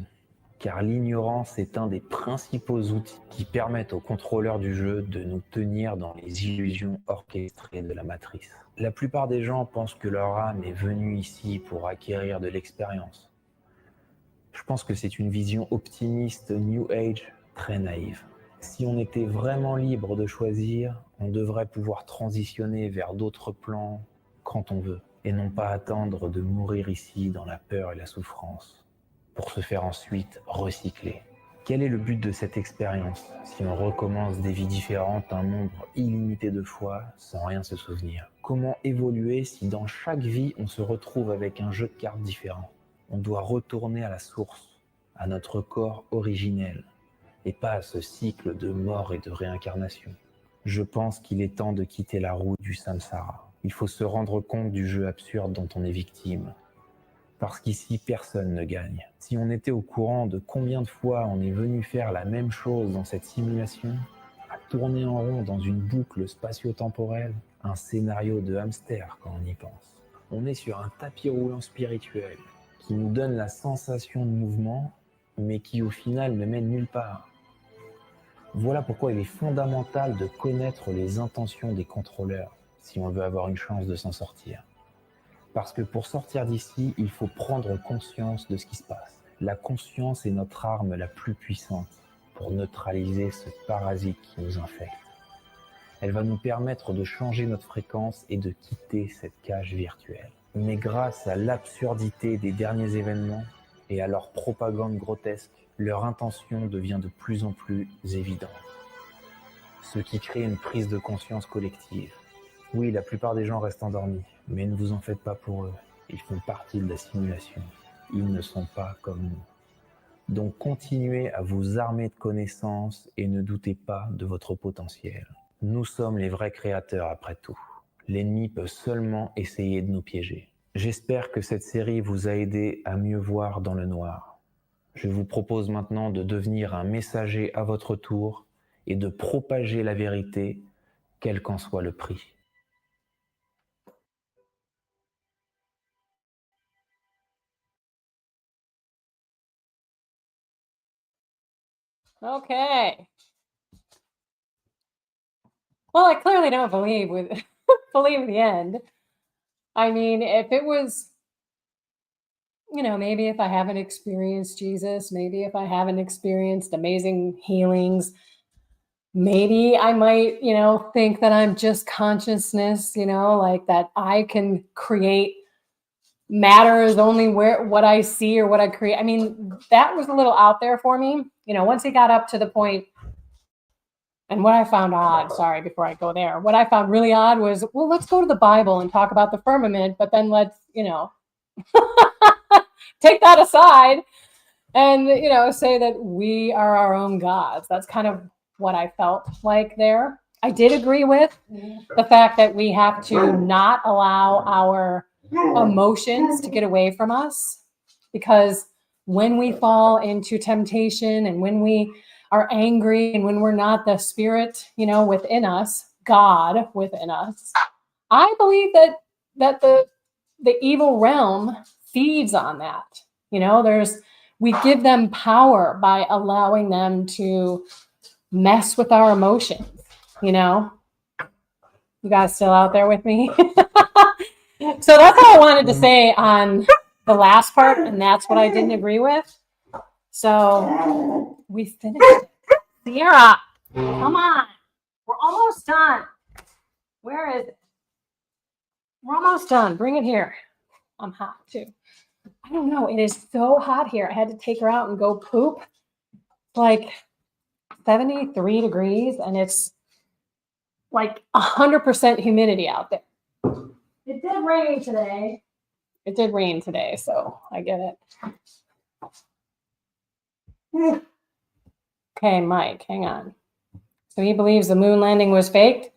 Car l'ignorance est un des principaux outils qui permettent aux contrôleurs du jeu de nous tenir dans les illusions orchestrées de la matrice. La plupart des gens pensent que leur âme est venue ici pour acquérir de l'expérience. Je pense que c'est une vision optimiste New Age très naïve. Si on était vraiment libre de choisir, on devrait pouvoir transitionner vers d'autres plans quand on veut, et non pas attendre de mourir ici dans la peur et la souffrance, pour se faire ensuite recycler. Quel est le but de cette expérience si on recommence des vies différentes, un nombre illimité de fois, sans rien se souvenir? Comment évoluer si dans chaque vie on se retrouve avec un jeu de cartes différent? On doit retourner à la source, à notre corps originel, et pas à ce cycle de mort et de réincarnation. Je pense qu'il est temps de quitter la roue du samsara. Il faut se rendre compte du jeu absurde dont on est victime. Parce qu'ici, personne ne gagne. Si on était au courant de combien de fois on est venu faire la même chose dans cette simulation, à tourner en rond dans une boucle spatio-temporelle, un scénario de hamster quand on y pense. On est sur un tapis roulant spirituel qui nous donne la sensation de mouvement, mais qui au final ne mène nulle part. Voilà pourquoi il est fondamental de connaître les intentions des contrôleurs si on veut avoir une chance de s'en sortir. Parce que pour sortir d'ici, il faut prendre conscience de ce qui se passe. La conscience est notre arme la plus puissante pour neutraliser ce parasite qui nous infecte. Elle va nous permettre de changer notre fréquence et de quitter cette cage virtuelle. Mais grâce à l'absurdité des derniers événements et à leur propagande grotesque, leur intention devient de plus en plus évidente. Ce qui crée une prise de conscience collective. Oui, la plupart des gens restent endormis, mais ne vous en faites pas pour eux. Ils font partie de la simulation. Ils ne sont pas comme nous. Donc continuez à vous armer de connaissances et ne doutez pas de votre potentiel. Nous sommes les vrais créateurs après tout. L'ennemi peut seulement essayer de nous piéger. J'espère que cette série vous a aidé à mieux voir dans le noir. Je vous propose maintenant de devenir un messager à votre tour et de propager la vérité, quel qu'en soit le prix. Okay. Well, I clearly don't believe believe the end. I mean, if it was, maybe if I haven't experienced Jesus, maybe if I haven't experienced amazing healings, maybe I might, think that I'm just consciousness, like that I can create matter is only what I see or what I create. I mean, that was a little out there for me. Once he got up to the point, and what I found odd, sorry, before I go there, what I found really odd was, well, let's go to the Bible and talk about the firmament, but then let's, take that aside and, say that we are our own gods. That's kind of what I felt like there. I did agree with the fact that we have to not allow our emotions to get away from us, because when we fall into temptation and when we are angry and when we're not the spirit, within us, God within us, I believe that the evil realm feeds on that. We give them power by allowing them to mess with our emotions. You guys still out there with me? So that's all I wanted to say on the last part, and that's what I didn't agree with. So we finished it. Sierra, come on. We're almost done. Where is it? We're almost done. Bring it here. I'm hot too. I don't know. It is so hot here. I had to take her out and go poop. It's like 73 degrees, and it's like 100% humidity out there. It did rain today. It did rain today, so I get it. Okay, Mike, hang on. So he believes the moon landing was faked?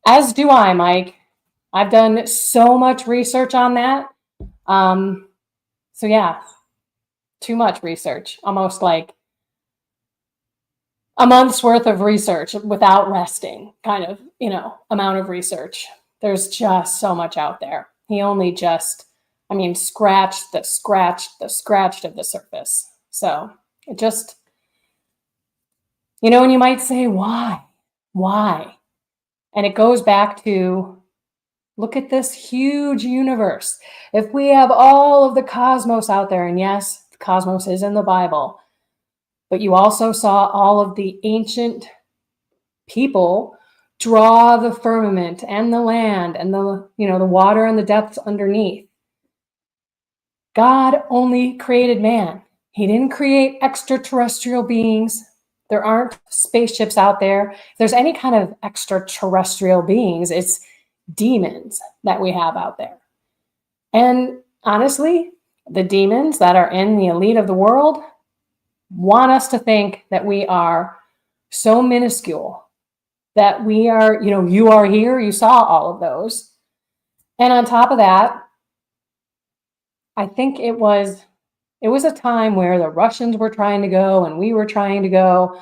As do I, Mike. I've done so much research on that. So yeah, too much research. Almost like a month's worth of research without resting, kind of, amount of research. There's just so much out there. He only just, scratched of the surface. So it just, and you might say, why? And it goes back to, look at this huge universe. If we have all of the cosmos out there, and yes, the cosmos is in the Bible, but you also saw all of the ancient people draw the firmament and the land and the water and the depths underneath. God only created man. He didn't create extraterrestrial beings. There aren't spaceships out there. If there's any kind of extraterrestrial beings, it's demons that we have out there. And honestly, the demons that are in the elite of the world want us to think that we are so minuscule, that we are, you are here, you saw all of those. And on top of that, I think it was a time where the Russians were trying to go and we were trying to go.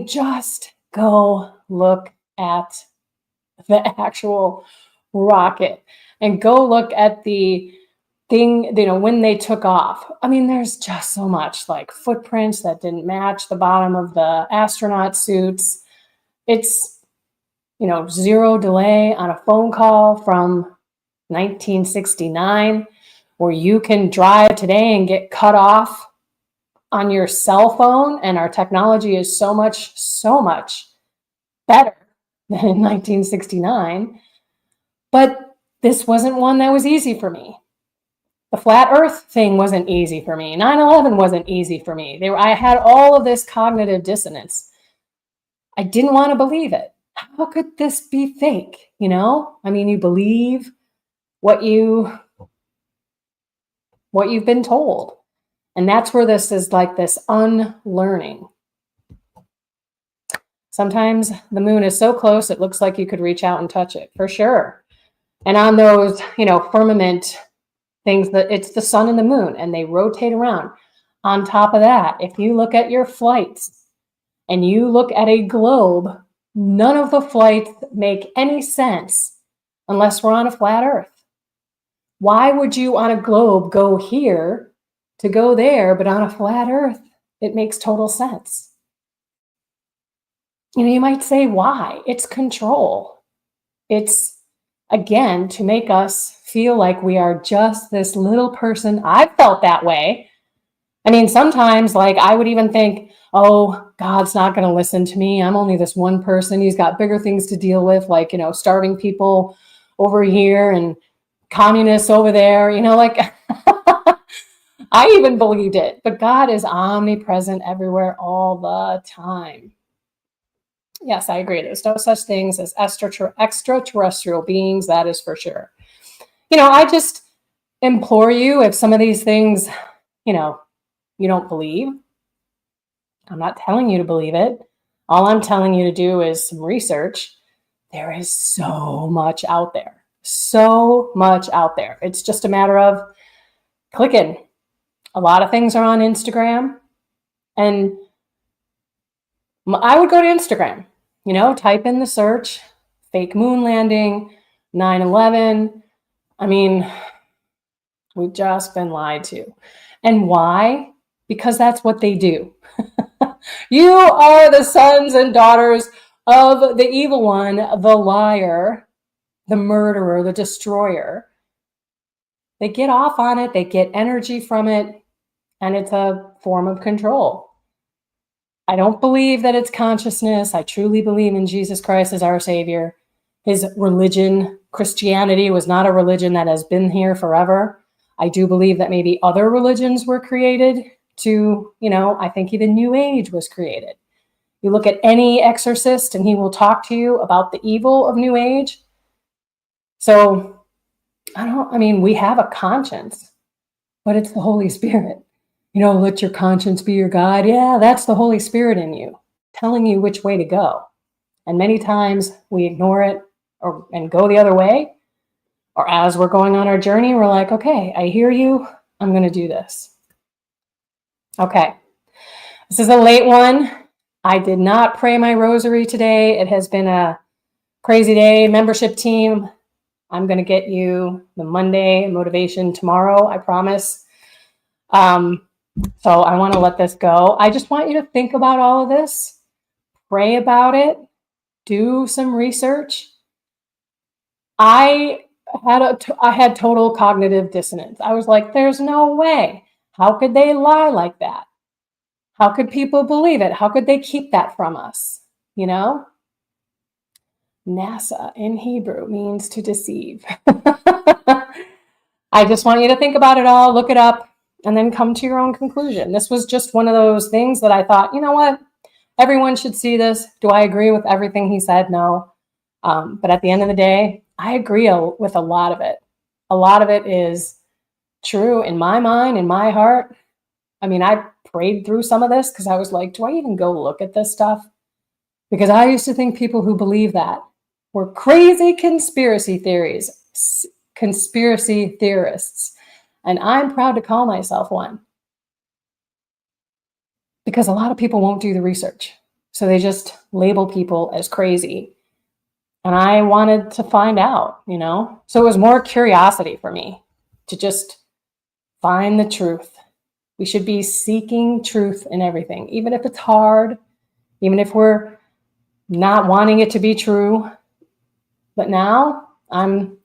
Just go look at the actual rocket and go look at the thing, when they took off. There's just so much, like footprints that didn't match the bottom of the astronaut suits. It's, zero delay on a phone call from 1969. where you can drive today and get cut off on your cell phone, and our technology is so much better than in 1969. But this wasn't one that was easy for me. The flat earth thing wasn't easy for me. 9/11 wasn't easy for me. I had all of this cognitive dissonance. I didn't want to believe it. How could this be fake? You know, I mean, you believe what you've been told. And that's where this is like this unlearning. Sometimes the moon is so close, it looks like you could reach out and touch it, for sure. And on those, firmament things, that it's the sun and the moon, and they rotate around. On top of that, if you look at your flights and you look at a globe, none of the flights make any sense unless we're on a flat earth. Why would you on a globe go here to go there, but on a flat earth, it makes total sense? You might say, why? It's control. It's, again, to make us feel like we are just this little person. I've felt that way. I mean, sometimes, I would even think, oh, God's not going to listen to me. I'm only this one person. He's got bigger things to deal with, starving people over here and communists over there, I even believed it. But God is omnipresent everywhere all the time. Yes, I agree. There's no such things as extraterrestrial beings, that is for sure. I just implore you, if some of these things, you don't believe, I'm not telling you to believe it. All I'm telling you to do is some research. There is so much out there. So much out there. It's just a matter of clicking. A lot of things are on Instagram. And I would go to Instagram, type in the search, fake moon landing, 9/11. I mean, we've just been lied to. And why? Because that's what they do. You are the sons and daughters of the evil one, the liar, the murderer, the destroyer. They get off on it, they get energy from it, and it's a form of control. I don't believe that it's consciousness. I truly believe in Jesus Christ as our Savior. His religion, Christianity, was not a religion that has been here forever. I do believe that maybe other religions were created to, I think even New Age was created. You look at any exorcist and he will talk to you about the evil of New Age. So, we have a conscience, but it's the Holy Spirit. Let your conscience be your guide. Yeah, that's the Holy Spirit in you, telling you which way to go. And many times we ignore it and go the other way. Or as we're going on our journey, we're like, okay, I hear you. I'm going to do this. Okay. This is a late one. I did not pray my rosary today. It has been a crazy day. Membership team, I'm going to get you the Monday motivation tomorrow, I promise. So I want to let this go. I just want you to think about all of this, pray about it, do some research. I had total cognitive dissonance. I was like, there's no way. How could they lie like that? How could people believe it? How could they keep that from us? NASA in Hebrew means to deceive. I just want you to think about it all, look it up, and then come to your own conclusion. This was just one of those things that I thought, you know what? Everyone should see this. Do I agree with everything he said? No. But at the end of the day, I agree with a lot of it. A lot of it is true in my mind, in my heart. I prayed through some of this because I was like, do I even go look at this stuff? Because I used to think people who believe that were crazy conspiracy theorists. And I'm proud to call myself one. Because a lot of people won't do the research. So they just label people as crazy. And I wanted to find out, So it was more curiosity for me to just find the truth. We should be seeking truth in everything, even if it's hard, even if we're not wanting it to be true. But now I'm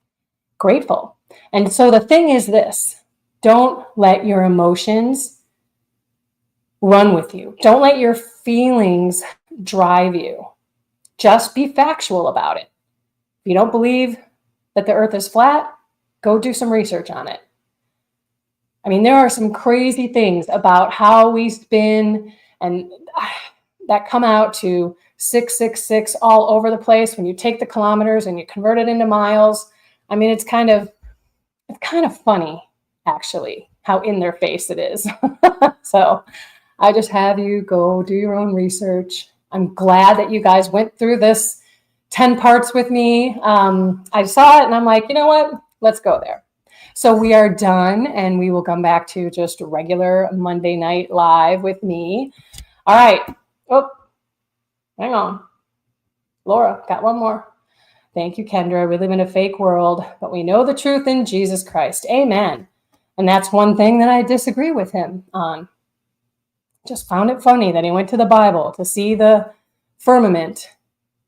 grateful. And so the thing is this, don't let your emotions run with you. Don't let your feelings drive you. Just be factual about it. If you don't believe that the earth is flat, go do some research on it. I mean, there are some crazy things about how we spin and that come out to 666 all over the place when you take the kilometers and you convert it into miles. I mean, it's kind of funny, actually, how in their face it is. So I just have you go do your own research. I'm glad that you guys went through this 10 parts with me. I saw it and I'm like, you know what? Let's go there. So we are done and we will come back to just regular Monday night live with me. All right. Oh, hang on. Laura, got one more. Thank you, Kendra. We live in a fake world, but we know the truth in Jesus Christ. Amen. And that's one thing that I disagree with him on. Just found it funny that he went to the Bible to see the firmament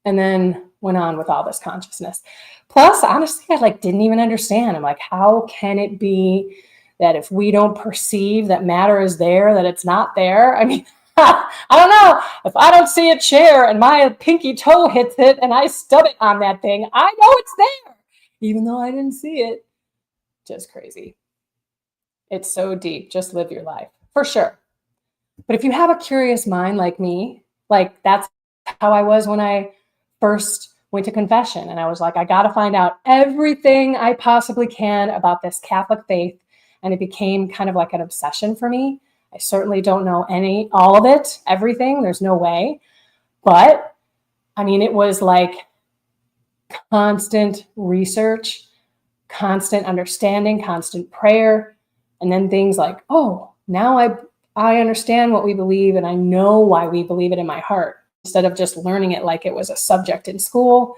and then went on with all this consciousness. Plus, honestly, I didn't even understand. I'm like, how can it be that if we don't perceive that matter is there, that it's not there? I mean, I don't know. If I don't see a chair and my pinky toe hits it and I stub it on that thing, I know it's there, even though I didn't see it. Just crazy. It's so deep. Just live your life, for sure. But if you have a curious mind like me, that's how I was when I first went to confession. And I was like, I got to find out everything I possibly can about this Catholic faith. And it became kind of like an obsession for me. I certainly don't know all of it, everything. There's no way. But I mean, it was like constant research, constant understanding, constant prayer. And then things like, oh, now I understand what we believe and I know why we believe it in my heart. Instead of just learning it like it was a subject in school,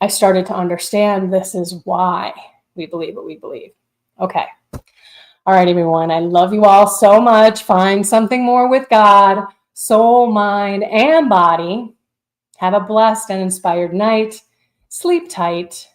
I started to understand this is why we believe what we believe. Okay. All right, everyone. I love you all so much. Find something more with God, soul, mind, and body. Have a blessed and inspired night. Sleep tight.